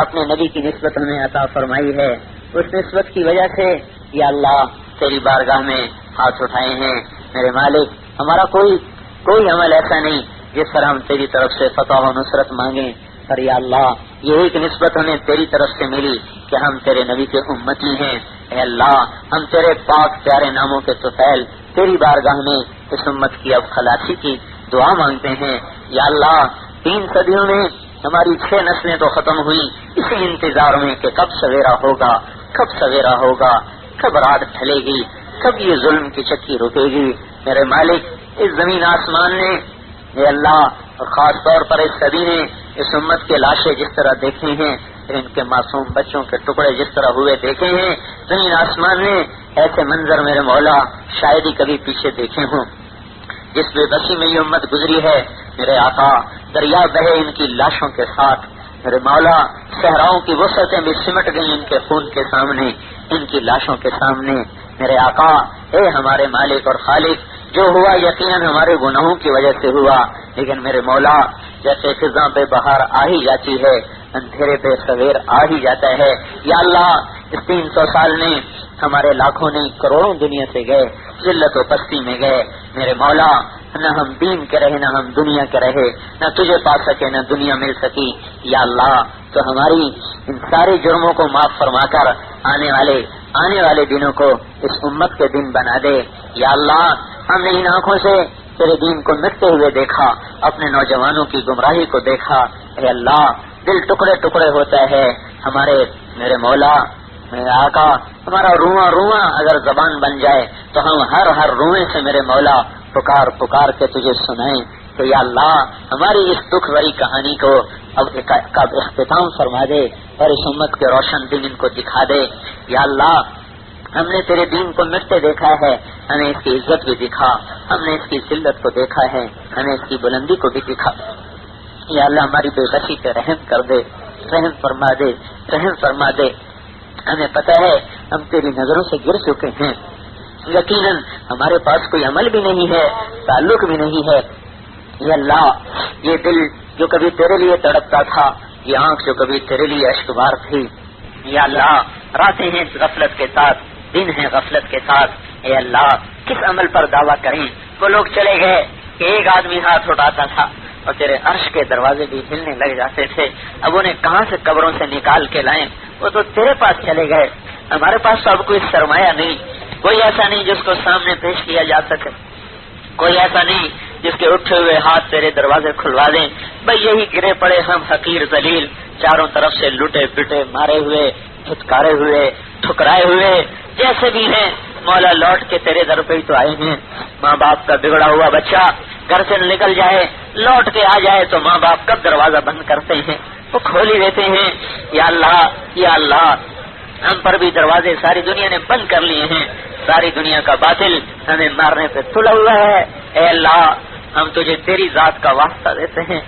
اپنے نبی کی نسبت ہمیں عطا فرمائی ہے۔ اس نسبت کی وجہ سے یا اللہ تیری بارگاہ میں ہاتھ اٹھائے ہیں۔ میرے مالک ہمارا کوئی عمل ایسا نہیں جس پر ہم تیری طرف سے فتح و نصرت مانگیں، پر یا اللہ یہی ایک نسبت ہمیں تیری طرف سے ملی کہ ہم تیرے نبی کے امتی ہیں۔ اے اللہ ہم تیرے پاک پیارے ناموں کے طفیل تیری بارگاہ میں اس امت کی اب خلاصی کی دعا مانگتے ہیں۔ یا اللہ 3 صدیوں میں ہماری 6 نسلیں تو ختم ہوئی اسی انتظار میں کہ کب سویرا ہوگا، کب سویرا ہوگا، کب رات ڈھلے گی، کب یہ ظلم کی چکی رکے گی۔ میرے مالک اس زمین آسمان نے اے اللہ اور خاص طور پر اس صدی نے اس امت کے لاشیں جس طرح دیکھے ہیں، ان کے معصوم بچوں کے ٹکڑے جس طرح ہوئے دیکھے ہیں، زمین آسمان نے ایسے منظر میرے مولا شاید ہی کبھی پیچھے دیکھے ہوں۔ جس بے بسی میں یہ امت گزری ہے میرے آقا، دریا بہے ان کی لاشوں کے ساتھ، میرے مولا صحراؤں کی وسعتیں بھی سمٹ گئی ان کے خون کے سامنے، ان کی لاشوں کے سامنے۔ میرے آقا اے ہمارے مالک اور خالق، جو ہوا یقیناً ہمارے گناہوں کی وجہ سے ہوا، لیکن میرے مولا جیسے خزاں پہ بہار آ ہی جاتی ہے، اندھیرے پہ سویر آ ہی جاتا ہے۔ یا اللہ اس 300 سال میں ہمارے لاکھوں نہیں کروڑوں دنیا سے گئے، ذلت و پستی میں گئے۔ میرے مولا نہ ہم دین کے رہے نہ ہم دنیا کے رہے، نہ تجھے پا سکے نہ دنیا مل سکی۔ یا اللہ تو ہماری ان سارے جرموں کو معاف فرما کر آنے والے دنوں کو اس امت کے دن بنا دے۔ یا اللہ ہم نے ان آنکھوں سے تیرے دین کو مٹتے ہوئے دیکھا، اپنے نوجوانوں کی گمراہی کو دیکھا۔ اے اللہ دل ٹکڑے ٹکڑے ہوتا ہے ہمارے میرے مولا میرے آقا، ہمارا رواں رواں اگر زبان بن جائے تو ہم ہر روئے سے میرے مولا پکار کے تجھے سنائیں کہ یا اللہ ہماری اس دکھ بھری کہانی کو اب اختتام فرما دے اور اس امت کے روشن دن ان کو دکھا دے۔ یا اللہ ہم نے تیرے دین کو مٹتے دیکھا ہے، ہمیں اس کی عزت بھی دکھا، ہم نے اس کی ذلت کو دیکھا ہے، ہمیں اس کی بلندی کو بھی دکھا۔ یا اللہ ہماری بے بسی پہ رحم کر دے، رحم فرما دے، رحم فرما دے۔ ہمیں پتہ ہے ہم تیری نظروں سے گر چکے ہیں، یقیناً ہمارے پاس کوئی عمل بھی نہیں ہے، تعلق بھی نہیں ہے۔ یا اللہ یہ دل جو کبھی تیرے لیے تڑپتا تھا، یہ آنکھ جو کبھی تیرے لیے اشکبار تھی، یا اللہ راتیں ہیں غفلت کے ساتھ، دن ہے غفلت کے ساتھ۔ اے اللہ کس عمل پر دعویٰ کریں؟ وہ لوگ چلے گئے کہ ایک آدمی ہاتھ اٹھاتا تھا اور تیرے عرش کے دروازے بھی ہلنے لگ جاتے تھے، اب انہیں کہاں سے قبروں سے نکال کے لائیں؟ وہ تو تیرے پاس چلے گئے۔ ہمارے پاس تو اب کوئی سرمایہ نہیں، کوئی ایسا نہیں جس کو سامنے پیش کیا جا سکے، کوئی ایسا نہیں جس کے اٹھے ہوئے ہاتھ تیرے دروازے کھلوا دیں۔ بھائی یہی گرے پڑے ہم حقیر ذلیل، چاروں طرف سے لٹے پٹے مارے ہوئے، پھٹکارے ہوئے، ٹھکرائے ہوئے جیسے بھی ہیں مولا، لوٹ کے تیرے در پہ ہی تو آئے ہیں۔ ماں باپ کا بگڑا ہوا بچہ گھر سے نکل جائے، لوٹ کے آ جائے تو ماں باپ کب دروازہ بند کرتے ہیں؟ وہ کھول ہی دیتے ہیں۔ یا اللہ یا اللہ ہم پر بھی دروازے ساری دنیا نے بند کر لیے ہیں، ساری دنیا کا باطل ہمیں مارنے پہ تلا ہوا ہے۔ اے اللہ ہم تجھے تیری ذات کا واسطہ دیتے ہیں،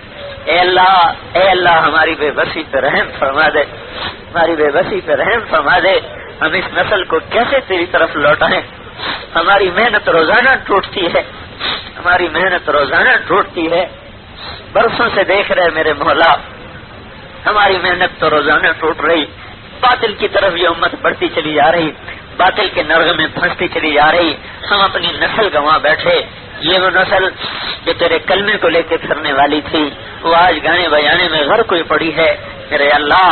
اے اللہ ہماری بے بسی پہ رحم فرما دے، ہماری بے بسی پہ رحم فرما دے۔ ہم اس نسل کو کیسے تیری طرف لوٹائیں؟ ہماری محنت روزانہ ٹوٹتی ہے، ہماری محنت روزانہ ٹوٹتی ہے، برسوں سے دیکھ رہے میرے مولا، ہماری محنت تو روزانہ ٹوٹ رہی، باطل کی طرف یہ امت بڑھتی چلی جا رہی، باطل کے نرغے میں پھنستی چلی جا رہی، ہم اپنی نسل گنوا بیٹھے۔ یہ وہ نسل جو تیرے کلمے کو لے کے پھرنے والی تھی، وہ آج گانے بجانے میں غرق ہوئی پڑی ہے۔ میرے اللہ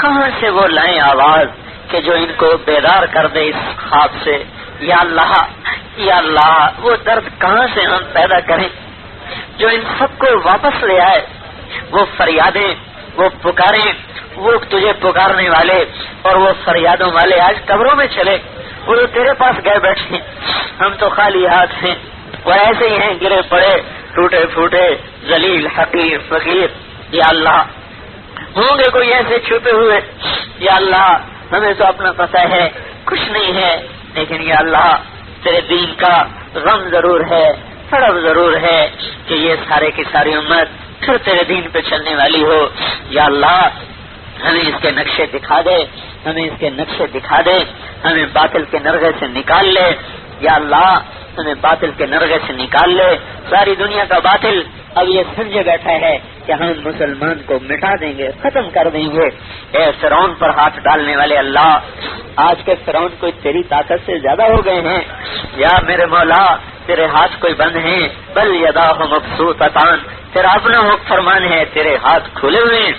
کہاں سے وہ لائیں آواز کہ جو ان کو بیدار کر دے اس خواب سے؟ یا اللہ یا اللہ وہ درد کہاں سے ہم پیدا کریں جو ان سب کو واپس لے آئے. وہ فریادیں، وہ پکاریں، وہ تجھے پکارنے والے اور وہ فریادوں والے آج قبروں میں چلے. وہ تو تیرے پاس گئے بیٹھے، ہم تو خالی ہاتھ ہیں. وہ ایسے ہی ہیں گرے پڑے، ٹوٹے پھوٹے، ذلیل، حقیر، فقیر. یا اللہ ہوں گے کوئی ایسے چھپے ہوئے. یا اللہ ہمیں تو اپنا پتہ ہے کچھ نہیں ہے، لیکن یا اللہ تیرے دین کا غم ضرور ہے، تڑپ ضرور ہے کہ یہ سارے کی ساری امت پھر تیرے دین پہ چلنے والی ہو. یا اللہ ہمیں اس کے نقشے دکھا دے، ہمیں اس کے نقشے دکھا دے، ہمیں باطل کے نرغے سے نکال لے. یا اللہ ہمیں باطل کے نرغے سے نکال لے. ساری دنیا کا باطل اب یہ سمجھے بیٹھا ہے کہ ہم مسلمان کو مٹا دیں گے، ختم کر دیں گے. اے فرعون پر ہاتھ ڈالنے والے اللہ، آج کے فرعون کوئی تیری طاقت سے زیادہ ہو گئے ہیں. یا میرے مولا تیرے ہاتھ کوئی بند ہیں، بل یداہ مبسوطتان، تیرا اپنا حکم فرمان ہے، تیرے ہاتھ کھلے ہوئے ہیں.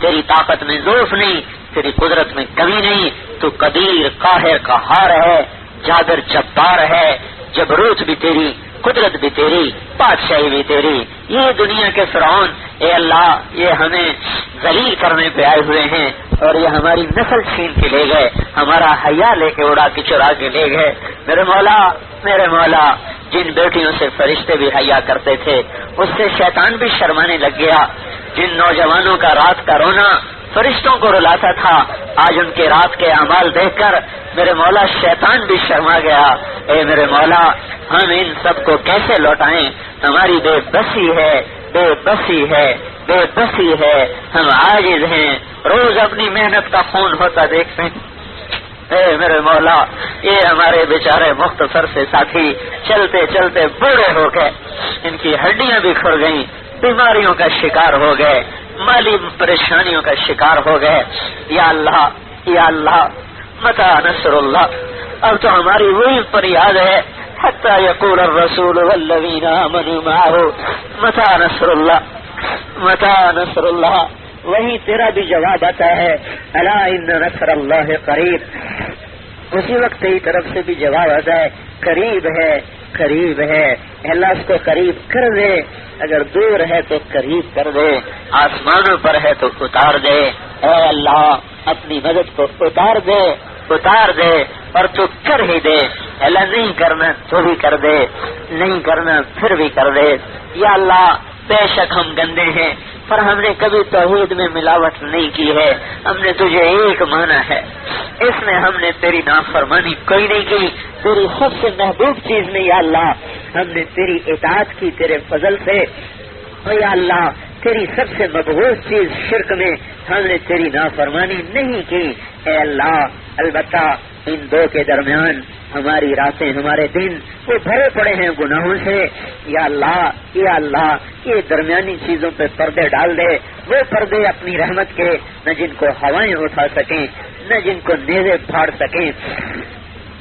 تیری طاقت میں ضعف نہیں، تیری قدرت میں کمی نہیں. تو قدیر، قاہر، قہار ہے، جابر، جبار ہے. جبروت بھی تیری، قدرت بھی تیری، بادشاہی بھی تیری. یہ دنیا کے فرعون اے اللہ یہ ہمیں ذلیل کرنے پہ آئے ہوئے ہیں اور یہ ہماری نسل چھین کے لے گئے، ہمارا حیا لے کے اڑا کے چرا کے لے گئے. میرے مولا جن بیٹیوں سے فرشتے بھی حیا کرتے تھے اس سے شیطان بھی شرمانے لگ گیا. جن نوجوانوں کا رات کا رونا فرشتوں کو رلاتا تھا، آج ان کے رات کے اعمال دیکھ کر میرے مولا شیطان بھی شرما گیا. اے میرے مولا ہم ان سب کو کیسے لوٹائیں؟ ہماری بے بسی ہے، بے بسی ہے، بے بسی ہے. ہم عاجز ہیں، روز اپنی محنت کا خون ہوتا دیکھتے ہیں. اے میرے مولا یہ ہمارے بیچارے مختصر سے ساتھی چلتے چلتے بوڑھے ہو گئے، ان کی ہڈیاں بھی کھل گئیں، بیماریوں کا شکار ہو گئے، مالی پریشانیوں کا شکار ہو گئے. یا اللہ یا اللہ متی نصر اللہ. اب تو ہماری وہی فریاد ہے حتی یقول الرسول والذین آمنوا معه متی نصر اللہ، متی نصر اللہ. وہی تیرا بھی جواب آتا ہے الا ان نصر اللہ قریب. اسی وقت تیری طرف سے بھی جواب آتا ہے قریب ہے، قریب ہے. اللہ اس کو قریب کر دے، اگر دور ہے تو قریب کر دے، آسمانوں پر ہے تو اتار دے. اے اللہ اپنی مدد کو اتار دے، اتار دے اور تو کر ہی دے. اللہ نہیں کرنا تو بھی کر دے، نہیں کرنا پھر بھی کر دے. یا اللہ بے شک ہم گندے ہیں پر ہم نے کبھی توحید میں ملاوٹ نہیں کی ہے. ہم نے تجھے ایک مانا ہے، اس میں ہم نے تیری نافرمانی کوئی نہیں کی. تیری سب سے محبوب چیز میں یا اللہ ہم نے تیری اطاعت کی تیرے فضل سے. یا اللہ تیری سب سے مقبول چیز شرک میں ہم نے تیری نافرمانی نہیں کی. اے اللہ البتہ ان دو کے درمیان ہماری راتیں ہمارے دن وہ بھرے پڑے ہیں گناہوں سے. یا اللہ یہ درمیانی چیزوں پہ پردے ڈال دے، وہ پردے اپنی رحمت کے، نہ جن کو ہوائیں اٹھا سکیں نہ جن کو نیزے پھاڑ سکیں.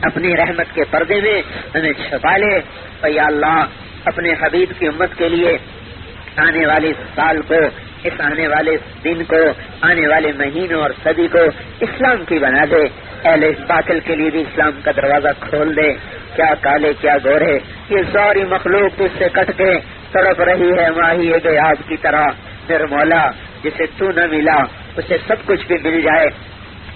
اپنی رحمت کے پردے میں ہمیں چھپا لے. اور یا اللہ اپنے حبیب کی امت کے لیے آنے والے سال کو، اس آنے والے دن کو، آنے والے مہینوں اور صدی کو اسلام کی بنا دے. اہل باطل کے لیے بھی اسلام کا دروازہ کھول دے. کیا کالے کیا گورے یہ ساری مخلوق اس سے کٹ کے تڑپ رہی ہے ماہی غیاب کی طرح. میرے مولا جسے تو نہ ملا اسے سب کچھ بھی مل جائے،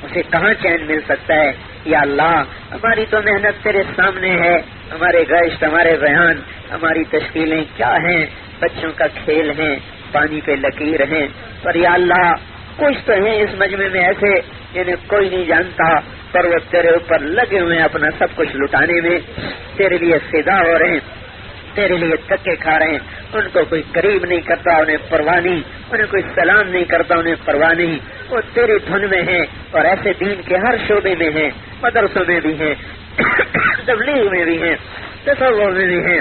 اسے کہاں چین مل سکتا ہے. یا اللہ ہماری تو محنت تیرے سامنے ہے، ہمارے گشت، ہمارے بیان، ہماری تشکیلیں کیا ہیں، بچوں کا کھیل ہیں، پانی پہ لکیر ہیں. پر یا اللہ کچھ تو ہیں اس مجمع میں ایسے جنہیں کوئی نہیں جانتا، پر وہ تیرے اوپر لگے ہوئے ہیں اپنا سب کچھ لٹانے میں، تیرے لیے فدا ہو رہے ہیں، تیرے لیے دھکے کھا رہے ہیں. ان کو کوئی قریب نہیں کرتا انہیں پرواہ نہیں، انہیں کوئی سلام نہیں کرتا انہیں پرواہ نہیں. وہ تیری دھن میں ہیں اور ایسے دین کے ہر شعبے میں ہیں، مدرسوں میں بھی ہیں، تبلیغ میں بھی ہیں، تصوف میں بھی ہیں،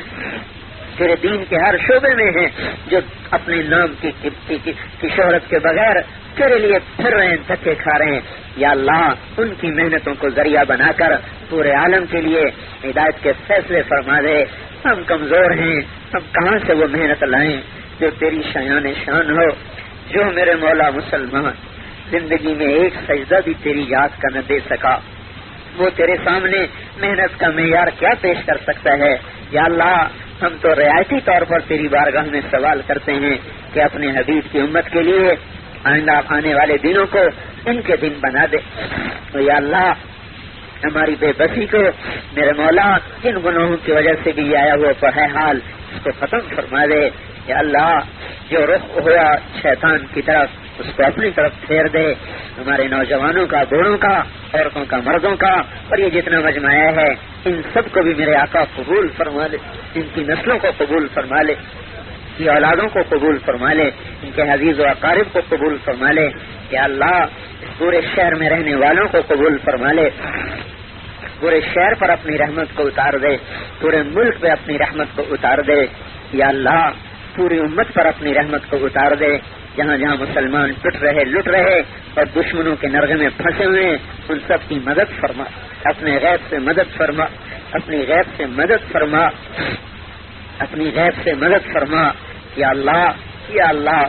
تیرے دین کے ہر شعبے میں ہیں، جو اپنے نام کی شہرت کے بغیر تیرے لیے پھر رہے ہیں، دھکے کھا رہے ہیں. یا اللہ ان کی محنتوں کو ذریعہ بنا کر پورے عالم کے لیے ہدایت کے فیصلے فرما دے. ہم کمزور ہیں، ہم کہاں سے وہ محنت لائیں جو تیری شان ہو. جو میرے مولا مسلمان زندگی میں ایک سجدہ بھی تیری یاد کا نہ دے سکا، وہ تیرے سامنے محنت کا معیار کیا پیش کر سکتا ہے. یا اللہ ہم تو رعایتی طور پر تیری بارگاہ میں سوال کرتے ہیں کہ اپنے حبیب کی امت کے لیے آئندہ آنے والے دنوں کو ان کے دن بنا دے. تو یا اللہ ہماری بے بسی کو میرے مولا ان گناہوں کی وجہ سے بھی آیا ہوا پڑھے حال اس کو ختم فرما دے. یا اللہ جو رخ ہوا شیطان کی طرف اس کو اپنی طرف پھیر دے. ہمارے نوجوانوں کا، بوڑھوں کا، عورتوں کا، مردوں کا اور یہ جتنا مجمع ہے ان سب کو بھی میرے آقا قبول فرما لے. ان کی نسلوں کو قبول فرما لے، ان کی اولادوں کو قبول فرما لے، ان کے عزیز و اقارب کو قبول فرما لے. یا اللہ اس پورے شہر میں رہنے والوں کو قبول فرما لے. پورے شہر پر اپنی رحمت کو اتار دے، پورے ملک پہ اپنی رحمت کو اتار دے. یا اللہ پوری امت پر اپنی رحمت کو اتار دے. جہاں جہاں مسلمان پٹ رہے، لٹ رہے اور دشمنوں کے نرغے میں پھنسے ہوئے ان سب کی مدد فرما. اپنے غیب سے مدد فرما، اپنی غیب سے مدد فرما، اپنی غیب سے مدد فرما. یا اللہ، یا اللہ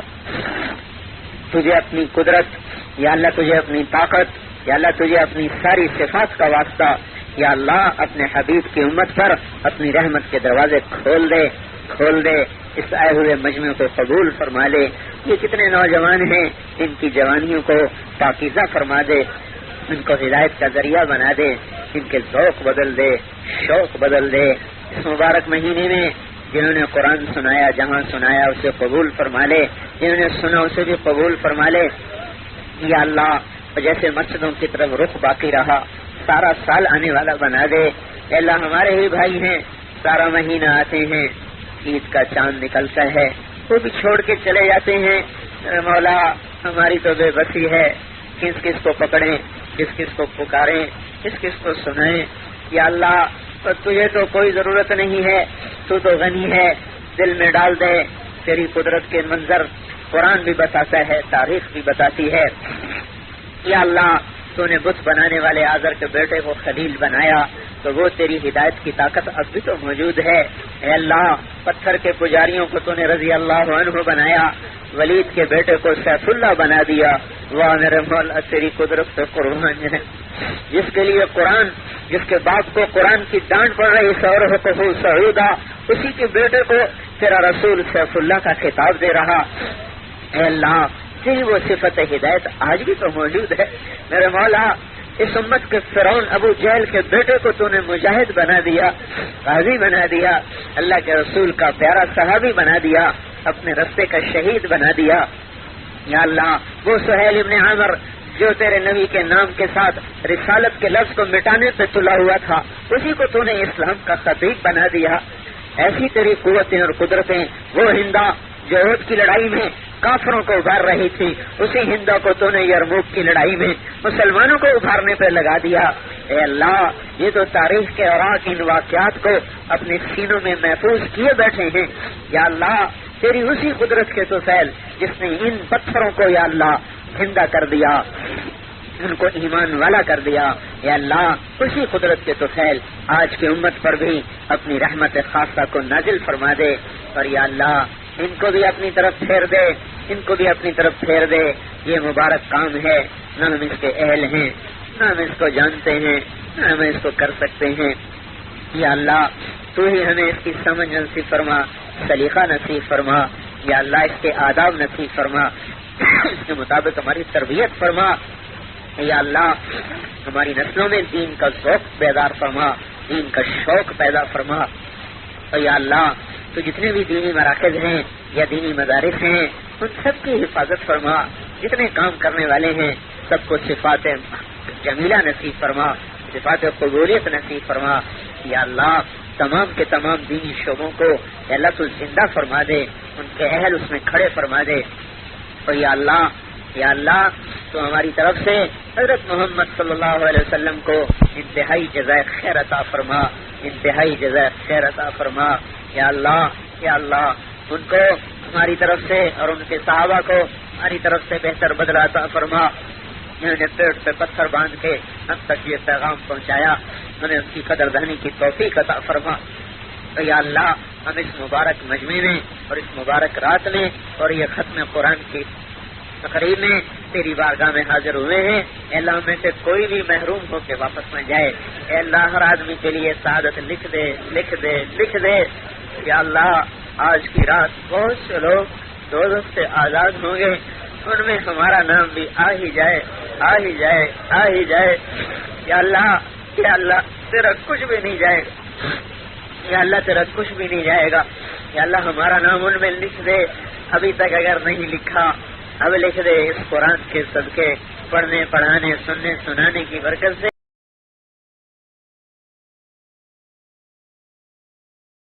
تجھے اپنی قدرت، یا اللہ تجھے اپنی طاقت، یا اللہ تجھے اپنی ساری صفات کا واسطہ. یا اللہ اپنے حبیب کی امت پر اپنی رحمت کے دروازے کھول دے، کھول دے. اس آئے ہوئے مجمع کو قبول فرما لے. یہ کتنے نوجوان ہیں ان کی جوانیوں کو پاکیزہ فرما دے، ان کو ہدایت کا ذریعہ بنا دے، ان کے ذوق بدل دے، شوق بدل دے. اس مبارک مہینے میں جنہوں نے قرآن سنایا، جہاں سنایا اسے قبول فرما لے، جنہوں نے سنا اسے بھی قبول فرما لے. یا اللہ جیسے مسجدوں کی طرف رخ باقی رہا سارا سال آنے والا بنا دے. اے اللہ ہمارے ہی بھائی ہیں، سارا مہینہ آتے ہیں، عید کا چاند نکلتا ہے وہ بھی چھوڑ کے چلے جاتے ہیں. مولا ہماری تو بے بسی ہے، کس کس کو پکڑیں، کس کس کو پکاریں، کس کس کو سنائیں. یا اللہ تجھے تو کوئی ضرورت نہیں ہے، تو غنی ہے. دل میں ڈال دے تیری قدرت کے منظر. قرآن بھی بتاتا ہے، تاریخ بھی بتاتی ہے. یا اللہ تو نے بت بنانے والے آزر کے بیٹے کو خلیل بنایا تو وہ تیری ہدایت کی طاقت اب بھی تو موجود ہے. اے اللہ پتھر کے پجاریوں کو تو نے رضی اللہ عنہ بنایا، ولید کے بیٹے کو سیف اللہ بنا دیا. واہ میرے مولا تیری قدرت سے قربان ہے. جس کے لیے قرآن، جس کے باپ کو قرآن کی ڈانٹ پڑ رہی سورہتہ سعودا، اسی کے بیٹے کو تیرا رسول سیف اللہ کا خطاب دے رہا. اے اللہ تیری وہ صفت ہدایت آج بھی تو موجود ہے. میرے مولا اس امت کے فرعون ابو جہل کے بیٹے کو تو نے مجاہد بنا دیا، غازی بنا دیا، اللہ کے رسول کا پیارا صحابی بنا دیا، اپنے رستے کا شہید بنا دیا. یا اللہ وہ سہیل ابن عامر جو تیرے نبی کے نام کے ساتھ رسالت کے لفظ کو مٹانے پہ تلا ہوا تھا، اسی کو تو نے اسلام کا خطیب بنا دیا. ایسی تیری قوتیں اور قدرتیں. وہ ہندا جو احد کی لڑائی میں کافروں کو ابھار رہی تھی، اسی ہندا کو تو نے یرموک کی لڑائی میں مسلمانوں کو ابھارنے پہ لگا دیا. اے اللہ یہ تو تاریخ کے اوراق ان واقعات کو اپنے سینوں میں محفوظ کیے بیٹھے ہیں. یا اللہ تیری اسی قدرت کے توفیل جس نے ان پتھروں کو یا اللہ زندہ کر دیا، ان کو ایمان والا کر دیا. یا اللہ اسی قدرت کے توفیل آج کی امت پر بھی اپنی رحمت خاصہ کو نازل فرما دے. اور یا اللہ ان کو بھی اپنی طرف پھیر دے، ان کو بھی اپنی طرف پھیر دے. یہ مبارک کام ہے، نہ ہم اس کے اہل ہیں، نہ ہم اس کو جانتے ہیں، نہ ہم اس کو کر سکتے ہیں. یا اللہ تو ہی ہمیں اس کی سمجھ نصیب فرما، سلیقہ نصیب فرما. یا اللہ اس کے آداب نصیب فرما، اس کے مطابق ہماری تربیت فرما. یا اللہ ہماری نسلوں میں دین کا ذوق بیدار فرما، دین کا شوق پیدا فرما. اور یا اللہ تو جتنے بھی دینی مراکز ہیں یا دینی مدارس ہیں ان سب کی حفاظت فرما. جتنے کام کرنے والے ہیں سب کو صفات جمیلہ نصیب فرما، صفات قبولیت نصیب فرما. یا اللہ تمام کے تمام دینی شعبوں کو اللہ تو زندہ فرما دے، ان کے اہل اس میں کھڑے فرما دے. اور یا اللہ تو ہماری طرف سے حضرت محمد صلی اللہ علیہ وسلم کو انتہائی جزائے خیر عطا فرما، انتہائی جزائے خیر عطا فرما. یا اللہ ان کو ہماری طرف سے اور ان کے صحابہ کو ہماری طرف سے بہتر بدلہ عطا فرما. انہوں نے پیٹ پہ پتھر باندھ کے ہم تک یہ پیغام پہنچایا، انہیں اس کی قدر دانی کی توفیق عطا فرما. تو یا اللہ ہم اس مبارک مجمع میں اور اس مبارک رات میں اور یہ ختم قرآن کی تقریب میں تیری بارگاہ میں حاضر ہوئے ہیں. اے اللہ میں سے کوئی بھی محروم ہو کے واپس نہ جائے. اے اللہ ہر آدمی کے لیے سعادت لکھ دے لکھ دے لکھ دے. یا اللہ آج کی رات بہت سے لوگ دوزخ سے آزاد ہوں گے, ان میں ہمارا نام بھی آ ہی جائے آ ہی جائے آ ہی جائے. یا اللہ تیرا کچھ بھی نہیں جائے گا. یا اللہ تیرا کچھ بھی نہیں جائے گا. یا اللہ ہمارا نام ان میں لکھ دے. ابھی تک اگر نہیں لکھا اب لکھ دے. اس قرآن کے صدقے پڑھنے پڑھانے سننے سنانے کی برکت سے